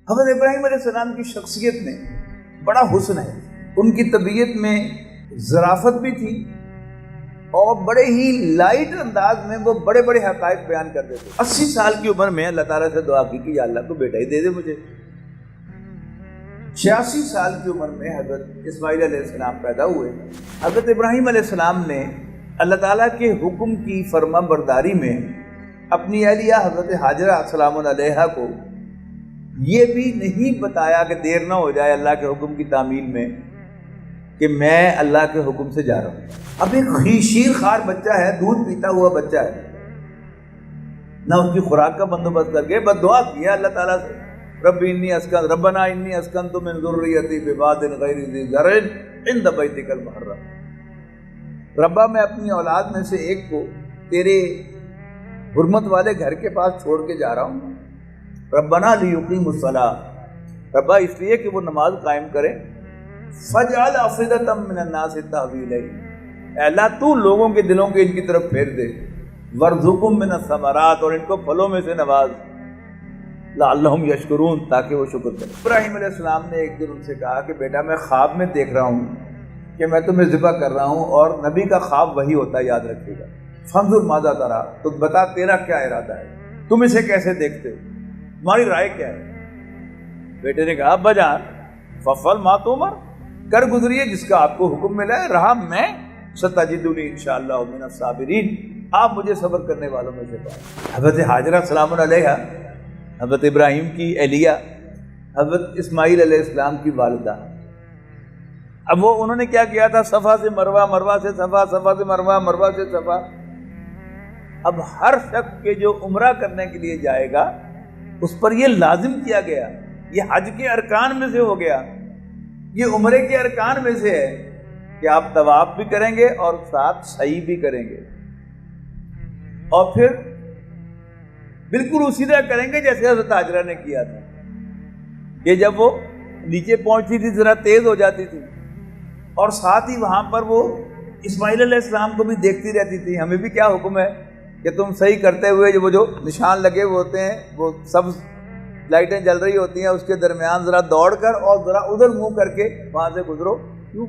حضرت ابراہیم علیہ السلام کی شخصیت میں بڑا حسن ہے، ان کی طبیعت میں ظرافت بھی تھی اور بڑے ہی لائٹ انداز میں وہ بڑے بڑے حقائق بیان کرتے تھے۔ 80 سال کی عمر میں اللہ تعالیٰ سے دعا کی کہ یا اللہ تو بیٹا ہی دے دے مجھے۔ 86 سال کی عمر میں حضرت اسماعیل علیہ السلام پیدا ہوئے۔ حضرت ابراہیم علیہ السلام نے اللہ تعالیٰ کے حکم کی فرما برداری میں اپنی اہلیہ حضرت ہاجرہ السلام علیہا کو یہ بھی نہیں بتایا کہ دیر نہ ہو جائے اللہ کے حکم کی تعمیل میں کہ میں اللہ کے حکم سے جا رہا ہوں۔ اب ایک شیر خوار بچہ ہے، دودھ پیتا ہوا بچہ ہے، نہ اس کی خوراک کا بندوبست کر کے بس دعا کیا اللہ تعالیٰ سے ربنا انی اسکنت من ذریتی بواد غیر ذی زرع عند بیتک المحرم، ربا میں اپنی اولاد میں سے ایک کو تیرے حرمت والے گھر کے پاس چھوڑ کے جا رہا ہوں۔ ربنا لیقیموا الصلاۃ، ربا اس لیے کہ وہ نماز قائم کریں۔ فجعل افئدۃ من الناس تهوی الیہ، اے اللہ تو لوگوں کے دلوں کے ان کی طرف پھیر دے۔ وارزقھم من الثمرات، اور ان کو پھلوں میں سے نواز، لعلہم یشکرون، تاکہ وہ شکر کریں۔ ابراہیم علیہ السلام نے ایک دن ان سے کہا کہ بیٹا میں خواب میں دیکھ رہا ہوں کہ میں تمہیں ذبح کر رہا ہوں، اور نبی کا خواب وہی ہوتا ہے، یاد رکھیے گا۔ فانظر ماذا ترى، تو بتا تیرا کیا ارادہ ہے، تم اسے کیسے دیکھتے ہو، تمہاری رائے کیا ہے؟ بیٹے نے کہا ابا جان ففعل ما تؤمر، کر گزریے جس کا آپ کو حکم ملا ہے، رہا میں ستجدنی انشاءاللہ من الصابرین، آپ مجھے صبر کرنے والوں میں سے پائیں۔ حضرت ہاجرہ السلام علیہا، حضرت ابراہیم کی اہلیہ، حضرت اسماعیل علیہ السلام کی والدہ، اب وہ انہوں نے کیا کیا تھا، صفا سے مروہ، مروہ سے صفا، صفا سے مروہ، مروہ سے صفا۔ اب ہر شخص کے جو عمرہ کرنے کے لیے جائے گا اس پر یہ لازم کیا گیا، یہ حج کے ارکان میں سے ہو گیا، یہ عمرے کے ارکان میں سے ہے کہ آپ طواف بھی کریں گے اور ساتھ سعی بھی کریں گے، اور پھر بالکل اسی طرح کریں گے جیسے حضرت ہاجرہ نے کیا تھا کہ جب وہ نیچے پہنچتی تھی ذرا تیز ہو جاتی تھی، اور ساتھ ہی وہاں پر وہ اسماعیل علیہ السلام کو بھی دیکھتی رہتی تھی۔ ہمیں بھی کیا حکم ہے کہ تم صحیح کرتے ہوئے وہ جو نشان لگے ہوئے ہوتے ہیں، وہ سبز لائٹیں جل رہی ہوتی ہیں، اس کے درمیان ذرا دوڑ کر اور ذرا ادھر منہ کر کے وہاں سے گزرو۔ کیوں؟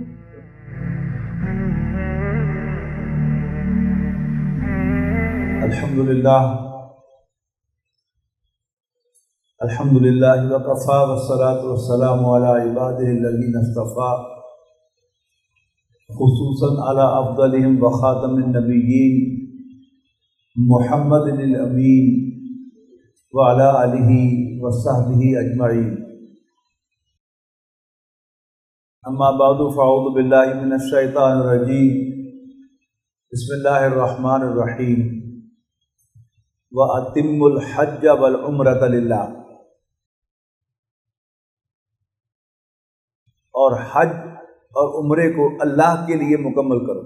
الحمدللہ الحمدللہ وکفیٰ والصلاۃ والسلام علی عبادہ الذین اصطفیٰ، خصوصاً علی افضلہم وخاتم النبیین محمد الامین وعلی آلہ وصحبہ اجمعین۔ اما بعد فاعوذ باللہ من الشیطان الرجیم، بسم اللہ الرحمن الرحیم۔ وَأَتِمُّ الْحَجَّ وَالْعُمْرَةَ لِلَّهِ، اور حج اور عمرے کو اللہ کے لیے مکمل کرو،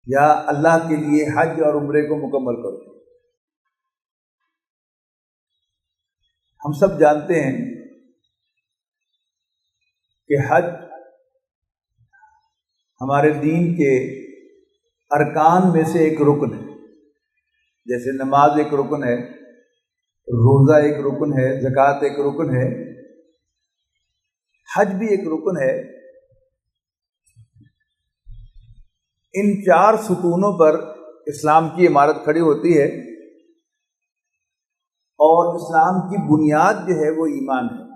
یا اللہ کے لیے حج اور عمرے کو مکمل کرو۔ ہم سب جانتے ہیں کہ حج ہمارے دین کے ارکان میں سے ایک رکن ہے، جیسے نماز ایک رکن ہے، روزہ ایک رکن ہے، زکوٰۃ ایک رکن ہے، حج بھی ایک رکن ہے۔ ان چار ستونوں پر اسلام کی عمارت کھڑی ہوتی ہے، اور اسلام کی بنیاد جو ہے وہ ایمان ہے۔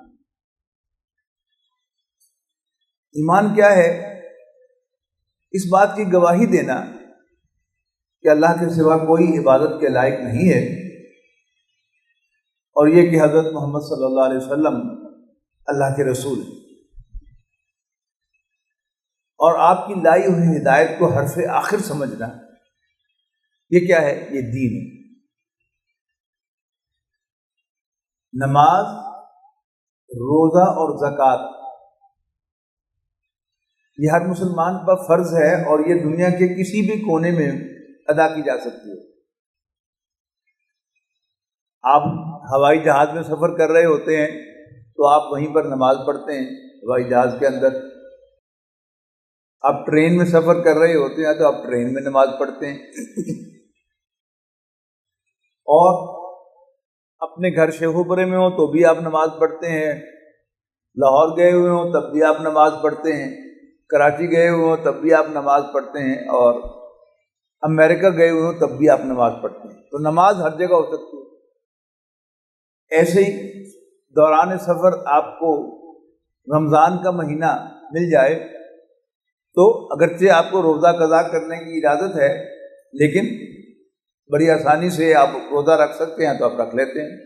ایمان کیا ہے؟ اس بات کی گواہی دینا کہ اللہ کے سوا کوئی عبادت کے لائق نہیں ہے، اور یہ کہ حضرت محمد صلی اللہ علیہ وسلم اللہ کے رسول ہیں، اور آپ کی لائی ہوئی ہدایت کو حرف آخر سمجھنا، یہ کیا ہے؟ یہ دین ہے۔ نماز، روزہ اور زکوٰۃ یہ ہر مسلمان پر فرض ہے، اور یہ دنیا کے کسی بھی کونے میں ادا کی جا سکتی ہے۔ آپ ہوائی جہاز میں سفر کر رہے ہوتے ہیں تو آپ وہیں پر نماز پڑھتے ہیں ہوائی جہاز کے اندر، آپ ٹرین میں سفر کر رہے ہوتے ہیں تو آپ ٹرین میں نماز پڑھتے ہیں، اور اپنے گھر شیخوپورے میں ہوں تو بھی آپ نماز پڑھتے ہیں، لاہور گئے ہوئے ہوں تب بھی آپ نماز پڑھتے ہیں، کراچی گئے ہوئے ہوں تب بھی آپ نماز پڑھتے ہیں، اور امریکہ گئے ہوئے ہوں تب بھی آپ نماز پڑھتے ہیں۔ تو نماز ہر جگہ ہو سکتی ہے۔ ایسے ہی دوران سفر آپ کو رمضان کا مہینہ مل جائے تو اگرچہ آپ کو روزہ قضا کرنے کی اجازت ہے، لیکن بڑی آسانی سے آپ روزہ رکھ سکتے ہیں تو آپ رکھ لیتے ہیں۔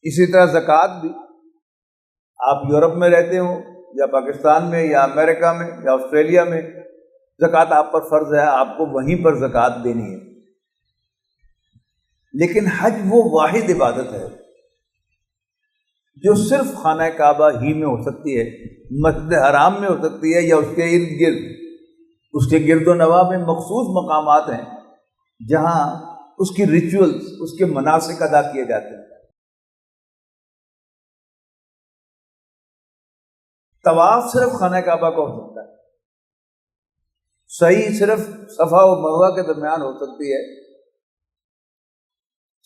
اسی طرح زکوٰۃ بھی، آپ یورپ میں رہتے ہوں یا پاکستان میں یا امریکہ میں یا آسٹریلیا میں، زکوٰۃ آپ پر فرض ہے، آپ کو وہیں پر زکوٰۃ دینی ہے۔ لیکن حج وہ واحد عبادت ہے جو صرف خانہ کعبہ ہی میں ہو سکتی ہے، مسجد حرام میں ہو سکتی ہے یا اس کے ارد گرد، اس کے گرد و نواح میں مخصوص مقامات ہیں جہاں اس کی ریچولز، اس کے مناسک ادا کیے جاتے ہیں۔ طواف صرف خانہ کعبہ کا ہو سکتا ہے، سعی صرف صفا و مروہ کے درمیان ہو سکتی ہے۔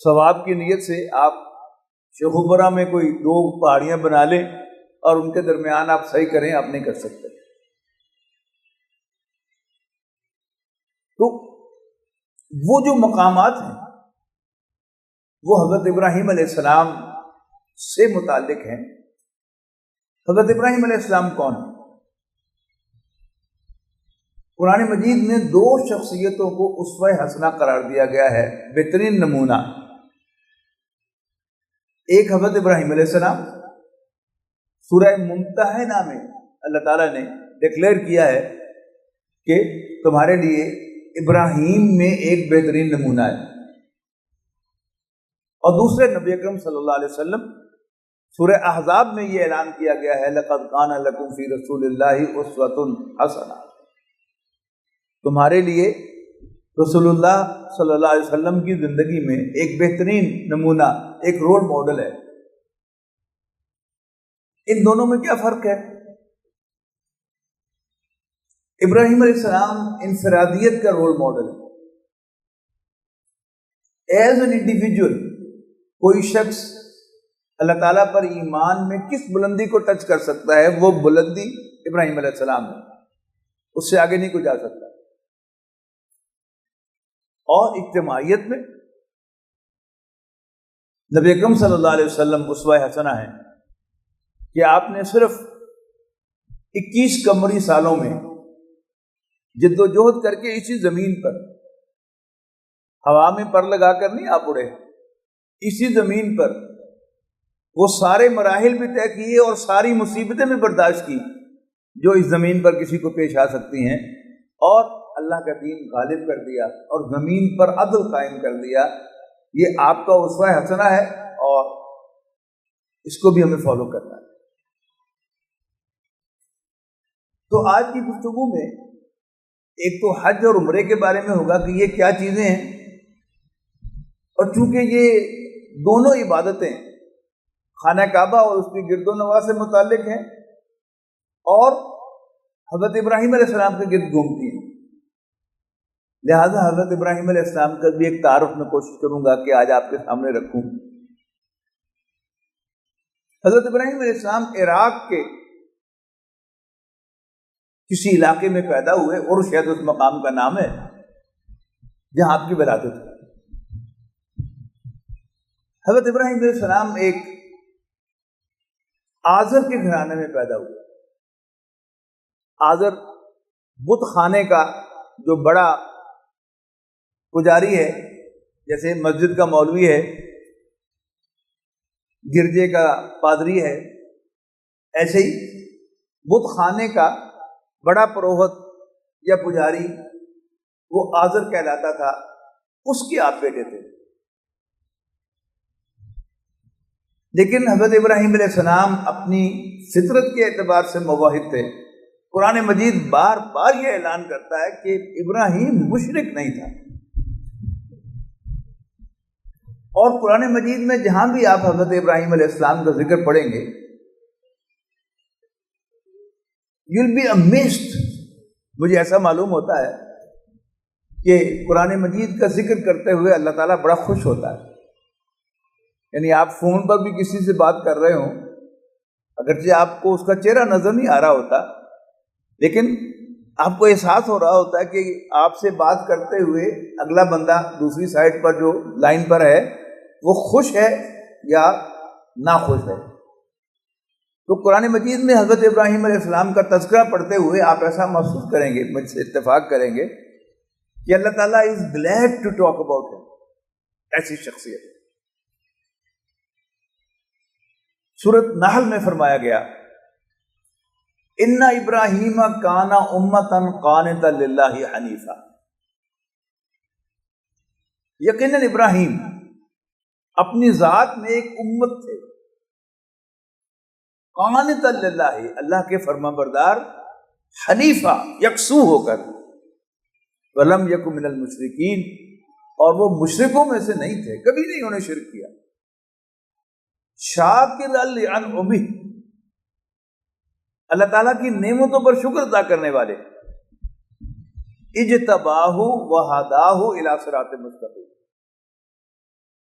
ثواب کی نیت سے آپ شیخوپورہ میں کوئی 2 پہاڑیاں بنا لیں اور ان کے درمیان آپ سعی کریں، آپ نہیں کر سکتے۔ تو وہ جو مقامات ہیں وہ حضرت ابراہیم علیہ السلام سے متعلق ہیں۔ حضرت ابراہیم علیہ السلام کون ہیں؟ قرآن مجید میں 2 شخصیتوں کو اسوہ حسنہ قرار دیا گیا ہے، بہترین نمونہ۔ ایک حضرت ابراہیم علیہ السلام، سورہ ممتحنہ میں اللہ تعالیٰ نے ڈکلیئر کیا ہے کہ تمہارے لیے ابراہیم میں ایک بہترین نمونہ ہے، اور دوسرے نبی اکرم صلی اللہ علیہ وسلم سورہ احزاب میں یہ اعلان کیا گیا ہے، لَقَدْ كَانَ لَكُمْ فِي رَسُولِ اللَّهِ أُسْوَةٌ حَسَنَةٌ، تمہارے لیے رسول اللہ صلی اللہ علیہ وسلم کی زندگی میں ایک بہترین نمونہ، ایک رول ماڈل ہے۔ ان دونوں میں کیا فرق ہے؟ ابراہیم علیہ السلام انفرادیت کا رول ماڈل ہے۔ ایز این انڈیویجول کوئی شخص اللہ تعالیٰ پر ایمان میں کس بلندی کو ٹچ کر سکتا ہے، وہ بلندی ابراہیم علیہ السلام ہے، اس سے آگے نہیں کوئی جا سکتا۔ اور اجتماعیت میں نبی اکرم صلی اللہ علیہ وسلم اسوہ حسنہ ہیں کہ آپ نے صرف 21 قمری سالوں میں جد و جہد کر کے اسی زمین پر، ہوا میں پر لگا کر نہیں آپ اڑے، اسی زمین پر وہ سارے مراحل بھی طے کیے اور ساری مصیبتیں بھی برداشت کی جو اس زمین پر کسی کو پیش آ سکتی ہیں، اور اللہ کا دین غالب کر دیا اور زمین پر عدل قائم کر دیا۔ یہ آپ کا اسوہ حسنہ ہے اور اس کو بھی ہمیں فالو کرنا ہے۔ تو آج کی گفتگو میں ایک تو حج اور عمرے کے بارے میں ہوگا کہ یہ کیا چیزیں ہیں، اور چونکہ یہ دونوں عبادتیں خانہ کعبہ اور اس کی گرد و نواح سے متعلق ہیں اور حضرت ابراہیم علیہ السلام کے گرد گھومتی ہیں، لہذا حضرت ابراہیم علیہ السلام کا بھی ایک تعارف میں کوشش کروں گا کہ آج آپ کے سامنے رکھوں۔ حضرت ابراہیم علیہ السلام عراق کے کسی علاقے میں پیدا ہوئے، اور شاید اس مقام کا نام ہے جہاں آپ کی ولادت ہے۔ حضرت ابراہیم علیہ السلام ایک آزر کے گھرانے میں پیدا ہوئے۔ آزر بت خانے کا جو بڑا پجاری ہے، جیسے مسجد کا مولوی ہے، گرجے کا پادری ہے، ایسے ہی بت خانے کا بڑا پروہت یا پجاری وہ آزر کہلاتا تھا، اس کے آپ بیٹے تھے۔ لیکن حضرت ابراہیم علیہ السلام اپنی فطرت کے اعتبار سے موحد تھے۔ قرآن مجید بار بار یہ اعلان کرتا ہے کہ ابراہیم مشرک نہیں تھا، اور قرآن مجید میں جہاں بھی آپ حضرت ابراہیم علیہ السلام کا ذکر پڑھیں گے، you'll be amazed، مجھے ایسا معلوم ہوتا ہے کہ قرآن مجید کا ذکر کرتے ہوئے اللہ تعالیٰ بڑا خوش ہوتا ہے۔ یعنی آپ فون پر بھی کسی سے بات کر رہے ہوں، اگرچہ آپ کو اس کا چہرہ نظر نہیں آ رہا ہوتا، لیکن آپ کو احساس ہو رہا ہوتا ہے کہ آپ سے بات کرتے ہوئے اگلا بندہ دوسری سائڈ پر جو لائن پر ہے وہ خوش ہے یا ناخوش ہے۔ تو قرآن مجید میں حضرت ابراہیم علیہ السلام کا تذکرہ پڑھتے ہوئے آپ ایسا محسوس کریں گے، مجھ سے اتفاق کریں گے کہ اللہ تعالیٰ از گلیڈ ٹو ٹاک اباؤٹ ہم، ایسی شخصیت۔ سورۃ نحل میں فرمایا گیا ان ابراہیم کان امۃ قانتا للہ حنیفا، یقیناً ابراہیم اپنی ذات میں ایک امت تھے، قانتا للہ، اللہ کے فرما بردار، حنیفہ، یکسو ہو کر، ولم یک من المشرکین، اور وہ مشرکوں میں سے نہیں تھے، کبھی نہیں انہوں نے شرک کیا، شاکر لانعمہ، اللہ تعالیٰ کی نعمتوں پر شکر ادا کرنے والے، اجتباہ وہداہ الی صراط مستقیم،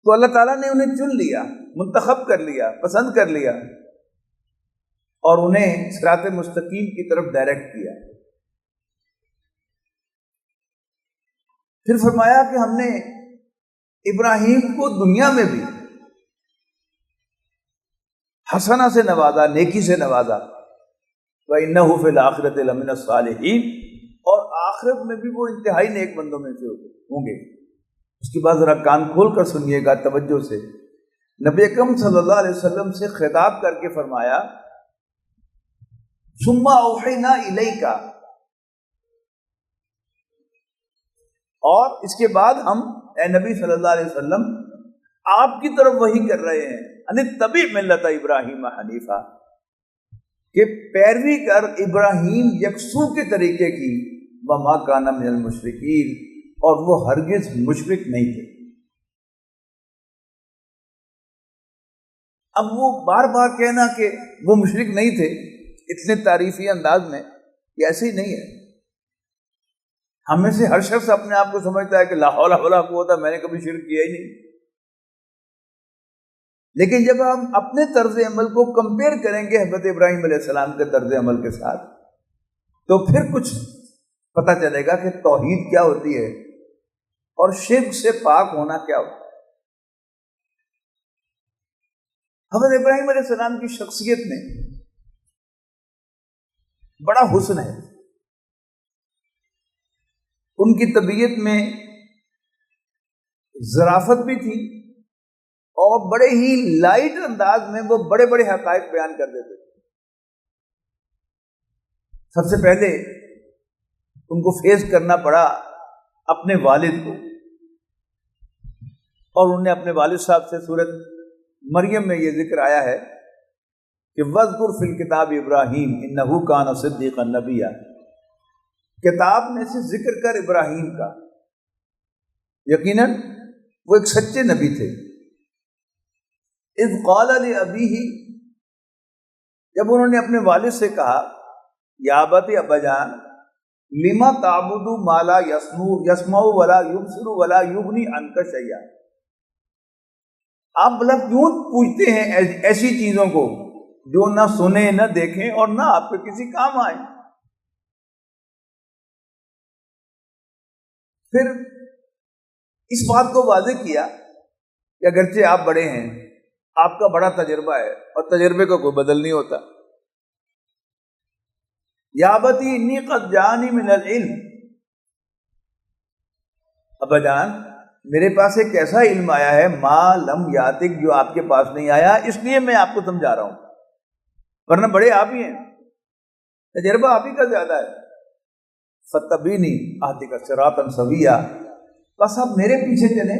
تو اللہ تعالیٰ نے انہیں چن لیا، منتخب کر لیا، پسند کر لیا اور انہیں صراط مستقیم کی طرف ڈائریکٹ کیا۔ پھر فرمایا کہ ہم نے ابراہیم کو دنیا میں بھی حسنہ سے نوازا، نیکی سے نوازا، وَإِنَّهُ فِي الْآخِرَةِ لَمِنَ الصَّالِحِينَ، اور آخرت میں بھی وہ انتہائی نیک بندوں میں سے ہوں گے۔ اس کے بعد ذرا کان کھول کر سنیے گا توجہ سے، نبی اکرم صلی اللہ علیہ وسلم سے خطاب کر کے فرمایا ثم اوحینا الیک، اور اس کے بعد ہم اے نبی صلی اللہ علیہ وسلم آپ کی طرف وحی کر رہے ہیں ان اتبع ملت ابراہیم حنیفہ، کہ پیروی کر ابراہیم یکسو کے طریقے کی، وما کان من المشرکین، اور وہ ہرگز مشرک نہیں تھے۔ اب وہ بار بار کہنا کہ وہ مشرک نہیں تھے اتنے تعریفی انداز میں، یہ ایسے ہی نہیں ہے۔ ہم میں سے ہر شخص اپنے آپ کو سمجھتا ہے کہ لا حول ولا قوت، میں نے کبھی شرک کیا ہی نہیں، لیکن جب ہم اپنے طرز عمل کو کمپیئر کریں گے حضرت ابراہیم علیہ السلام کے طرز عمل کے ساتھ، تو پھر کچھ پتہ چلے گا کہ توحید کیا ہوتی ہے اور شرک سے پاک ہونا کیا ہوتا ہے۔ حضرت ابراہیم علیہ السلام کی شخصیت میں بڑا حسن ہے، ان کی طبیعت میں ظرافت بھی تھی، اور بڑے ہی لائٹ انداز میں وہ بڑے بڑے حقائق بیان کر دیتے تھے۔ سب سے پہلے ان کو فیس کرنا پڑا اپنے والد کو، اور انہوں نے اپنے والد صاحب سے سورۃ مریم میں یہ ذکر آیا ہے کہ وَاذْكُرْ فِي الْكِتَابِ ابراہیم اِنَّهُ كَانَ صِدِّيقًا نَبِيًّا، کتاب میں سے ذکر کر ابراہیم کا، یقیناً وہ ایک سچے نبی تھے۔ اذ قال لأبیہ، جب انہوں نے اپنے والد سے کہا یا ابت، ابا جان، لما تعبد ما لا یسمع ولا یبصر ولا یغنی عنک شیئا، آپ بھلا کیوں پوچھتے ہیں ایسی چیزوں کو جو نہ سنیں نہ دیکھیں اور نہ آپ کے کسی کام آئیں۔ پھر اس بات کو واضح کیا کہ اگرچہ آپ بڑے ہیں، آپ کا بڑا تجربہ ہے، اور تجربے کا کوئی بدل نہیں ہوتا۔ یا ابتی انی قد جانی من العلم، ابا جان میرے پاس ایک ایسا علم آیا ہے ما لم یاتک، جو آپ کے پاس نہیں آیا، اس لیے میں آپ کو سمجھا رہا ہوں، ورنہ بڑے آپ ہی ہیں، تجربہ آپ ہی کا زیادہ ہے۔ فتبینی اہدک صراطا سویا، بس آپ میرے پیچھے چلیں،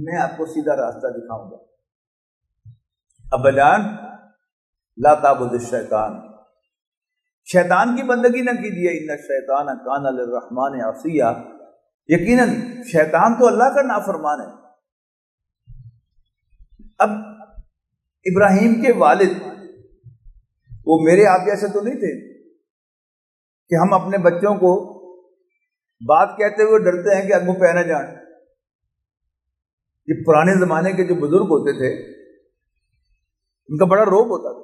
میں آپ کو سیدھا راستہ دکھاؤں گا۔ ابا جان لا تعبد الشیطان، شیطان کی بندگی نہ کیجیے، ان الشیطان کان للرحمن عصیا، یقیناً شیطان تو اللہ کا نافرمان ہے۔ اب ابراہیم کے والد وہ میرے آپ جیسے تو نہیں تھے کہ ہم اپنے بچوں کو بات کہتے ہوئے ڈرتے ہیں کہ اگوں پہ نہ جان۔ یہ پرانے زمانے کے جو بزرگ ہوتے تھے ان کا بڑا روب ہوتا تھا.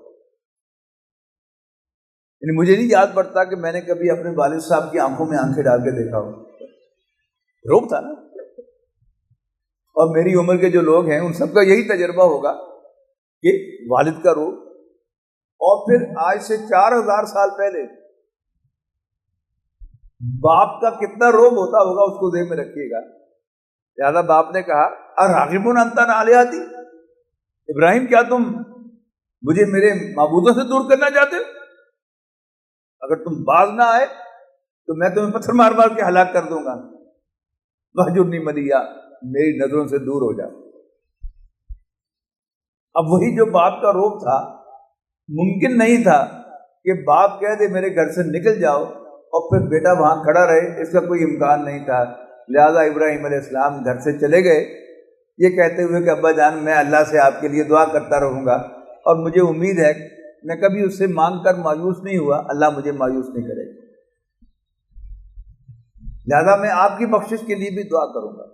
یعنی مجھے نہیں یاد پڑتا کہ میں نے کبھی اپنے والد صاحب کی آنکھوں میں آنکھیں ڈال کے دیکھا ہو. روب تھا نا. اور میری عمر کے جو لوگ ہیں ان سب کا یہی تجربہ ہوگا کہ والد کا روب. اور پھر آج سے 4000 سال پہلے باپ کا کتنا روب ہوتا ہوگا اس کو ذہن میں رکھیے گا. لہٰذا باپ نے کہا اراغب انت عن آلہتی، ابراہیم کیا تم مجھے میرے معبودوں سے دور کرنا چاہتے ہو؟ اگر تم باز نہ آئے تو میں تمہیں پتھر مار مار کے ہلاک کر دوں گا. وہجرنی ملیہ، میری نظروں سے دور ہو جا. اب وہی جو باپ کا روب تھا، ممکن نہیں تھا کہ باپ کہہ دے میرے گھر سے نکل جاؤ اور پھر بیٹا وہاں کھڑا رہے، اس کا کوئی امکان نہیں تھا. لہذا ابراہیم علیہ السلام گھر سے چلے گئے یہ کہتے ہوئے کہ ابا جان میں اللہ سے آپ کے لیے دعا کرتا رہوں گا اور مجھے امید ہے میں کبھی اس سے مانگ کر مایوس نہیں ہوا، اللہ مجھے مایوس نہیں کرے گا، لہذا میں آپ کی بخشش کے لیے بھی دعا کروں گا.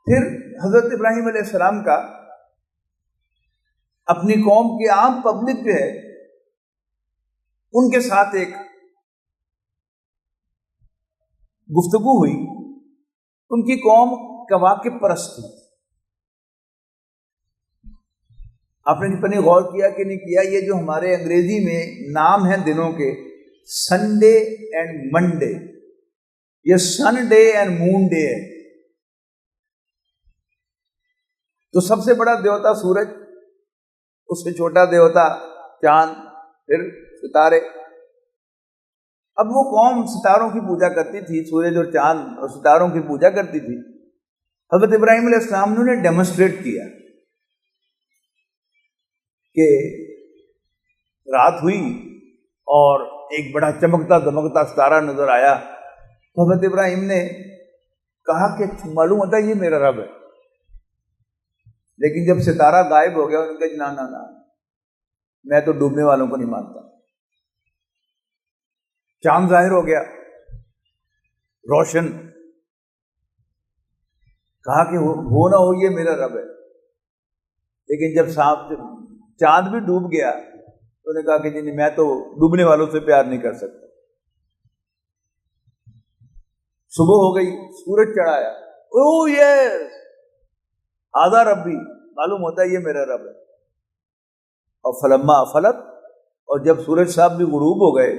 پھر حضرت ابراہیم علیہ السلام کا اپنی قوم کی عام پبلک جو ہے ان کے ساتھ ایک گفتگو ہوئی. ان کی قوم کواکب پرست تھی. آپ نے اپنی غور کیا کہ نہیں کیا، یہ جو ہمارے انگریزی میں نام ہیں دنوں کے، سنڈے اینڈ منڈے، یہ سن ڈے اینڈ مون ڈے ہے. تو سب سے بڑا دیوتا سورج، اس سے چھوٹا دیوتا چاند، پھر ستارے. اب وہ قوم ستاروں کی پوجا کرتی تھی، سورج اور چاند اور ستاروں کی پوجا کرتی تھی. حضرت ابراہیم علیہ السلام نے انہیں ڈیمونسٹریٹ کیا کہ رات ہوئی اور ایک بڑا چمکتا دمکتا ستارہ نظر آیا. تو حضرت ابراہیم نے کہا کہ معلوم ہوتا ہے یہ میرا رب ہے. لیکن جب ستارہ غائب ہو گیا انہوں نے کہا نہ میں تو ڈوبنے والوں کو نہیں مانتا. چاند ظاہر ہو گیا روشن، کہا کہ ہو نہ ہو یہ میرا رب ہے. لیکن جب چاند بھی ڈوب گیا تو نے کہا کہ نہیں میں تو ڈوبنے والوں سے پیار نہیں کر سکتا. صبح ہو گئی، سورج چڑھایا، اوہ یس آدھا ربی، معلوم ہوتا ہے یہ میرا رب ہے. اور فلما افلت، اور جب سورج صاحب بھی غروب ہو گئے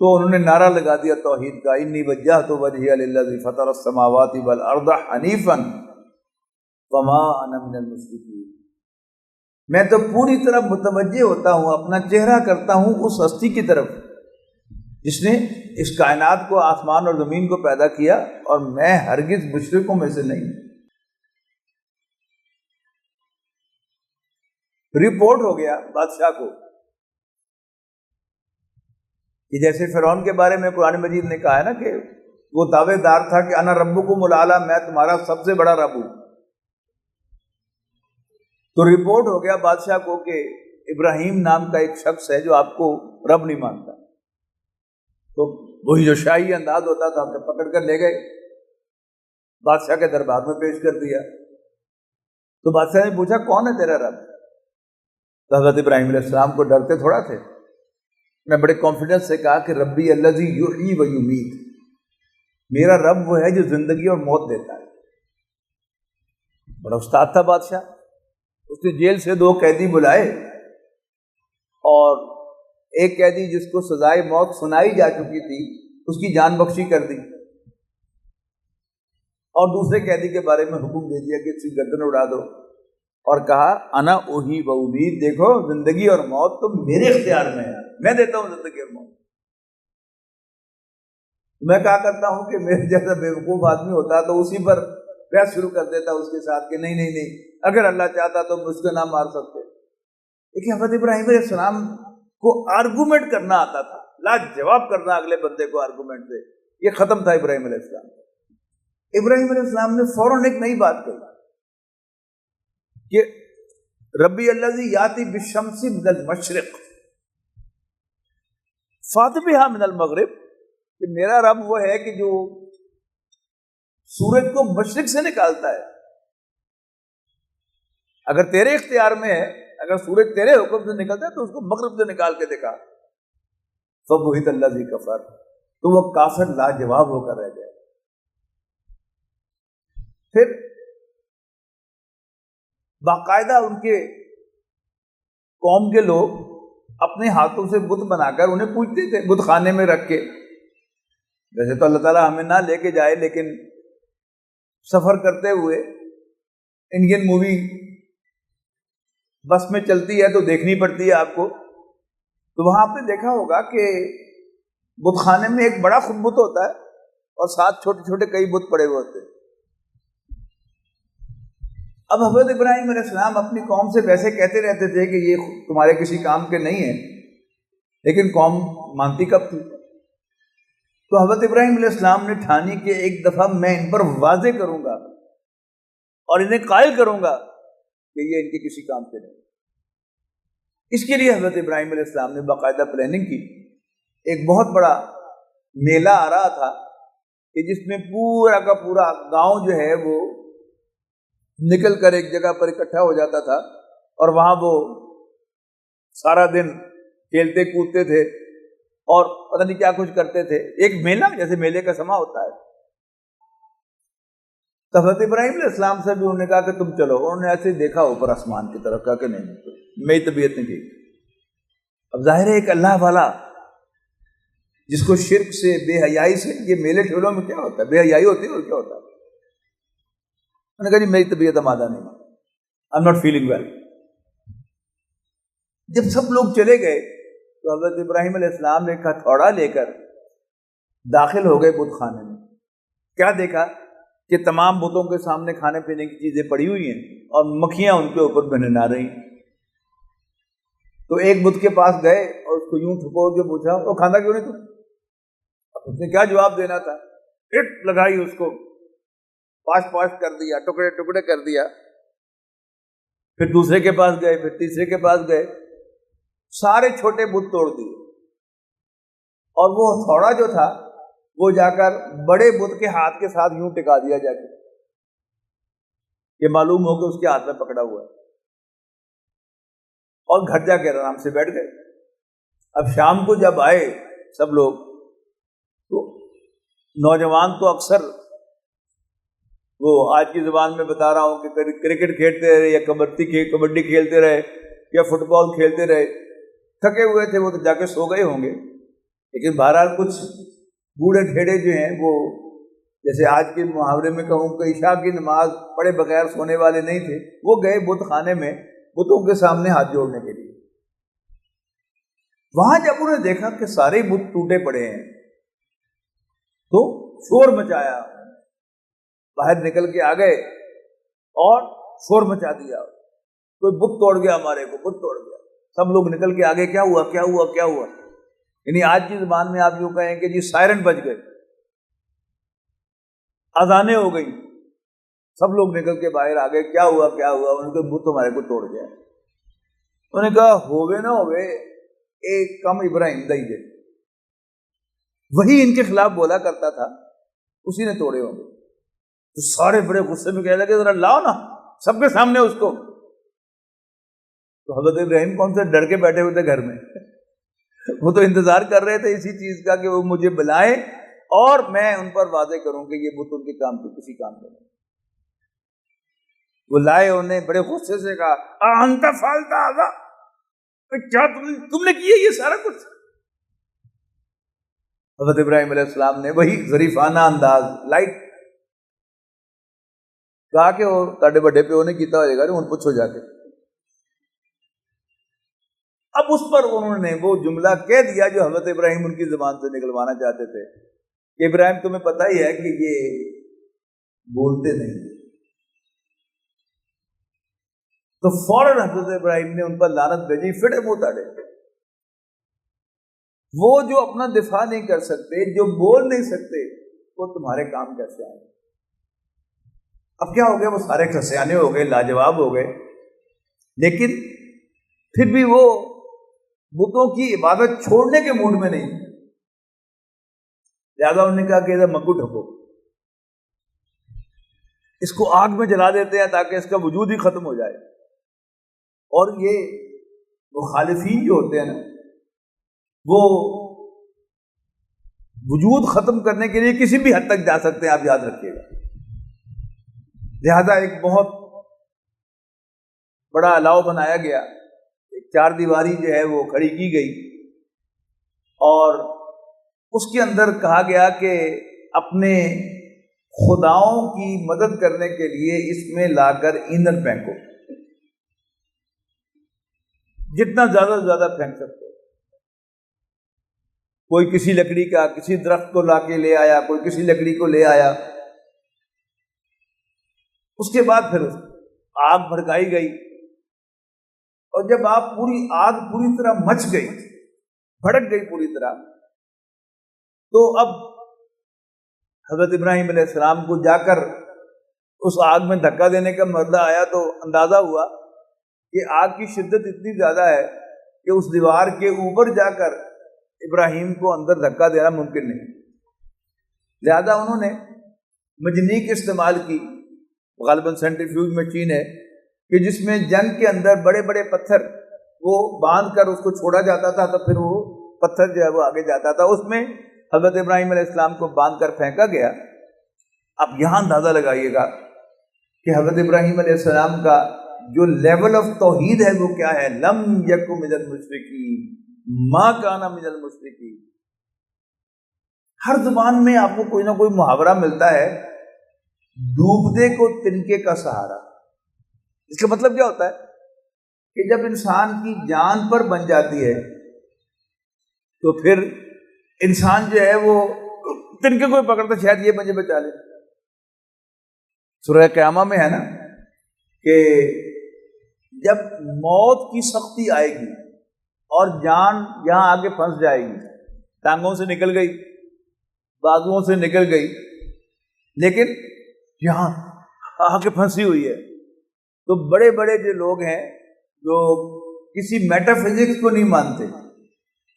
تو انہوں نے نعرہ لگا دیا توحید کا، انی وجہت وجہی للذی فطر السماوات والارض حنیفا وما انا من المشرکین. میں تو پوری طرح متوجہ ہوتا ہوں، اپنا چہرہ کرتا ہوں اس ہستی کی طرف جس نے اس کائنات کو، آسمان اور زمین کو پیدا کیا، اور میں ہرگز مشرکوں میں سے نہیں. رپورٹ ہو گیا بادشاہ کو کہ جیسے فرعون کے بارے میں قرآن مجید نے کہا ہے نا کہ وہ دعوے دار تھا کہ انا ربکم الاعلی، میں تمہارا سب سے بڑا رب ہوں. تو رپورٹ ہو گیا بادشاہ کو کہ ابراہیم نام کا ایک شخص ہے جو آپ کو رب نہیں مانتا. تو وہی جو شاہی انداز ہوتا تھا کہ پکڑ کر لے گئے، بادشاہ کے دربار میں پیش کر دیا. تو بادشاہ نے پوچھا کون ہے تیرا رب؟ تو حضرت ابراہیم علیہ السلام کو ڈرتے تھوڑا تھے، میں بڑے کانفیڈنس سے کہا کہ ربی الذی یحیی و یمیت، میرا رب وہ ہے جو زندگی اور موت دیتا ہے. بڑا استاد تھا بادشاہ. اس نے جیل سے 2 قیدی بلائے اور ایک قیدی جس کو سزائے موت سنائی جا چکی تھی اس کی جان بخشی کر دی، اور دوسرے قیدی کے بارے میں حکم دے دیا کہ اس کی گردن اڑا دو، اور کہا انا اوہی و امید، دیکھو زندگی اور موت تو میرے اختیار میں ہے، میں دیتا ہوں زندگی اور موت. میں کہا کرتا ہوں کہ میرے جیسا بیوقوف آدمی ہوتا تو اسی پر بحث شروع کر دیتا اس کے ساتھ کہ نہیں اگر اللہ چاہتا تو مجھ کو نہ مار سکتے. لیکن حضرت ابراہیم علیہ السلام کو آرگومنٹ کرنا آتا تھا، لا جواب کرنا اگلے بندے کو آرگومنٹ سے، یہ ختم تھا ابراہیم علیہ السلام. ابراہیم علیہ السلام نے فوراً ایک نئی بات کہی کہ ربی الذی یاتی بالشمس من المشرق فات بہا من المغرب، کہ میرا رب وہ ہے کہ جو سورج کو مشرق سے نکالتا ہے اگر تیرے اختیار میں ہے، اگر سورج تیرے حکم سے نکلتا ہے تو اس کو مغرب سے نکال کے دکھا. فَبُهِتَ الَّذِي كَفَرَ، تو وہ کافر لاجواب ہو کر رہ گئے. پھر باقاعدہ ان کے قوم کے لوگ اپنے ہاتھوں سے بت بنا کر انہیں پوجتے تھے، بت خانے میں رکھ کے. ویسے تو اللہ تعالیٰ ہمیں نہ لے کے جائے، لیکن سفر کرتے ہوئے انڈین مووی بس میں چلتی ہے تو دیکھنی پڑتی ہے آپ کو، تو وہاں پہ دیکھا ہوگا کہ بت خانے میں ایک بڑا خود بت ہوتا ہے اور ساتھ چھوٹے چھوٹے کئی بت پڑے ہوئے ہوتے ہیں. اب حضرت ابراہیم علیہ السلام اپنی قوم سے ویسے کہتے رہتے تھے کہ یہ تمہارے کسی کام کے نہیں ہیں، لیکن قوم مانتی کب تھی؟ تو حضرت ابراہیم علیہ السلام نے ٹھانی کہ ایک دفعہ میں ان پر واضح کروں گا اور انہیں قائل کروں گا کہ یہ ان کے کسی کام کے نہیں. اس کے لیے حضرت ابراہیم علیہ السلام نے باقاعدہ پلاننگ کی. ایک بہت بڑا میلہ آ رہا تھا کہ جس میں پورا کا پورا گاؤں جو ہے وہ نکل کر ایک جگہ پر اکٹھا ہو جاتا تھا اور وہاں وہ سارا دن کھیلتے کودتے تھے اور پتہ نہیں کیا کچھ کرتے تھے. ایک میلہ جیسے میلے کا سما ہوتا ہے. تو حضرت ابراہیم علیہ السلام سے بھی انہوں نے کہا کہ تم چلو. انہوں نے ایسے دیکھا اوپر آسمان کی طرف، کہا کہ نہیں میری طبیعت نہیں ٹھیک. اب ظاہر ہے ایک اللہ والا جس کو شرک سے، بے حیائی سے، یہ میلے ٹھیلوں میں کیا ہوتا ہے، بے حیائی ہوتی ہے اور کیا ہوتا ہے. انہوں نے کہا جی میری طبیعت آمادہ نہیں، I am not feeling well. جب سب لوگ چلے گئے تو حضرت ابراہیم علیہ السلام ایک ہتھوڑا لے کر داخل ہو گئے بت خانے میں. کیا دیکھا کہ تمام بتوں کے سامنے کھانے پینے کی چیزیں پڑی ہوئی ہیں اور مکھیاں ان کے اوپر بننا رہی. تو ایک بت کے پاس گئے اور اس کو یوں ٹھکور کے پوچھا وہ کھانا کیوں نہیں تم؟ اب اس نے کیا جواب دینا تھا، اٹ لگائی اس کو، پاش پاش کر دیا، ٹکڑے ٹکڑے کر دیا. پھر دوسرے کے پاس گئے، پھر تیسرے کے پاس گئے، سارے چھوٹے بت توڑ دیے اور وہ ہتھوڑا جو تھا وہ جا کر بڑے بت کے ہاتھ کے ساتھ یوں ٹکا دیا جا کے، یہ معلوم ہو کہ اس کے ہاتھ میں پکڑا ہوا ہے. اور گھر جا کے آرام سے بیٹھ گئے. اب شام کو جب آئے سب لوگ تو نوجوان تو اکثر وہ آج کی زبان میں بتا رہا ہوں کہ کرکٹ کھیلتے رہے یا کبڈی کھیلتے رہے یا فٹ بال کھیلتے رہے، تھکے ہوئے تھے وہ تو جا کے سو گئے ہوں گے. لیکن بہرحال کچھ بوڑھے ڈھیڑے جو ہیں وہ جیسے آج کے محاورے میں کہوں کہ عشاء کی نماز پڑھے بغیر سونے والے نہیں تھے، وہ گئے بت خانے میں بتوں کے سامنے ہاتھ جوڑنے کے لیے. وہاں جب انہوں نے دیکھا کہ سارے بت ٹوٹے پڑے ہیں تو شور مچایا، باہر نکل کے آ گئے اور شور مچا دیا، کوئی بت توڑ گیا، ہمارے کو بت توڑ گیا. سب لوگ نکل کے آگے، کیا ہوا کیا ہوا کیا ہوا. یعنی آج کی زبان میں آپ یوں کہیں کہ جی سائرن بج گئے، اذانیں ہو گئی. سب لوگ نکل کے باہر آ گئے، کیا ہوا کیا ہوا. انہوں نے کہا بت ہمارے کو توڑ گیا. انہوں نے کہا ہوئے نہ ہوئے ایک کم ابراہیم دائی دے، وہی ان کے خلاف بولا کرتا تھا، اسی نے توڑے ہوں گے. تو سارے بڑے غصے میں کہنے لگے ذرا لاؤ نا سب کے سامنے اس کو. تو حضرت ابراہیم کون سے ڈر کے بیٹھے ہوئے تھے گھر میں، وہ تو انتظار کر رہے تھے اسی چیز کا کہ وہ مجھے بلائیں اور میں ان پر واضح کروں کہ یہ بت ان کے کام کے کسی کام کا نہیں. وہ لائے، انہیں بڑے غصے سے کہا انت فعلت ھذا، کیا تم نے کیا یہ سارا کچھ. حضرت ابراہیم علیہ السلام نے وہی ظریفانہ انداز لائٹ کہا کہ وہ تاڑے بڑے پیو نے کیتا ہوئے گا ان پوچھو جا کے. اب اس پر انہوں نے وہ جملہ کہہ دیا جو حضرت ابراہیم ان کی زبان سے نکلوانا چاہتے تھے کہ ابراہیم تمہیں پتہ ہی ہے کہ یہ بولتے نہیں. تو فوراً حضرت ابراہیم نے ان پر لعنت بھیجی، فٹے منہ تاڑے. وہ جو اپنا دفاع نہیں کر سکتے، جو بول نہیں سکتے، وہ تمہارے کام کیسے آئے. اب کیا ہو گیا، وہ سارے کسیانے ہو گئے، لاجواب ہو گئے، لیکن پھر بھی وہ بتوں کی عبادت چھوڑنے کے موڈ میں نہیں. لہٰذا انہوں نے کہا کہ ادھر مکو ڈھکو، اس کو آگ میں جلا دیتے ہیں تاکہ اس کا وجود ہی ختم ہو جائے. اور یہ مخالفین جو ہوتے ہیں نا، وہ وجود ختم کرنے کے لیے کسی بھی حد تک جا سکتے ہیں، آپ یاد رکھیے گا۔ لہذا ایک بہت بڑا الاؤ بنایا گیا، ایک چار دیواری جو ہے وہ کھڑی کی گئی، اور اس کے اندر کہا گیا کہ اپنے خداؤں کی مدد کرنے کے لیے اس میں لا کر ایندھن پھینکو، جتنا زیادہ سے زیادہ پھینک سکتے ہو۔ کوئی کسی لکڑی کا، کسی درخت کو لا کے لے آیا، کوئی کسی لکڑی کو لے آیا۔ اس کے بعد پھر آگ بھڑکائی گئی، اور جب آگ پوری طرح مچ گئی، بھڑک گئی پوری طرح، تو اب حضرت ابراہیم علیہ السلام کو جا کر اس آگ میں دھکا دینے کا مرضہ آیا، تو اندازہ ہوا کہ آگ کی شدت اتنی زیادہ ہے کہ اس دیوار کے اوپر جا کر ابراہیم کو اندر دھکا دینا ممکن نہیں۔ لہذا انہوں نے مجنیق استعمال کی، غالباً سینٹریفیوج مشین ہے کہ جس میں جنگ کے اندر بڑے بڑے پتھر وہ باندھ کر اس کو چھوڑا جاتا تھا، تو پھر وہ پتھر جو ہے وہ آگے جاتا تھا، اس میں حضرت ابراہیم علیہ السلام کو باندھ کر پھینکا گیا۔ اب یہاں اندازہ لگائیے گا کہ حضرت ابراہیم علیہ السلام کا جو لیول آف توحید ہے وہ کیا ہے۔ لم یک من المشرکین ما کان من المشرکین۔ ہر زبان میں آپ کو کوئی نہ کوئی محاورہ ملتا ہے، ڈوبتے کو تنکے کا سہارا۔ اس کا مطلب کیا ہوتا ہے کہ جب انسان کی جان پر بن جاتی ہے تو پھر انسان جو ہے وہ تنکے کو پکڑتا، شاید یہ مجھے بچا لے۔ سورہ قیامہ میں ہے نا کہ جب موت کی سختی آئے گی اور جان یہاں آگے پھنس جائے گی، ٹانگوں سے نکل گئی، بازوؤں سے نکل گئی، لیکن یہاں آگے پھنسی ہوئی ہے، تو بڑے بڑے جو لوگ ہیں جو کسی میٹا فزکس کو نہیں مانتے،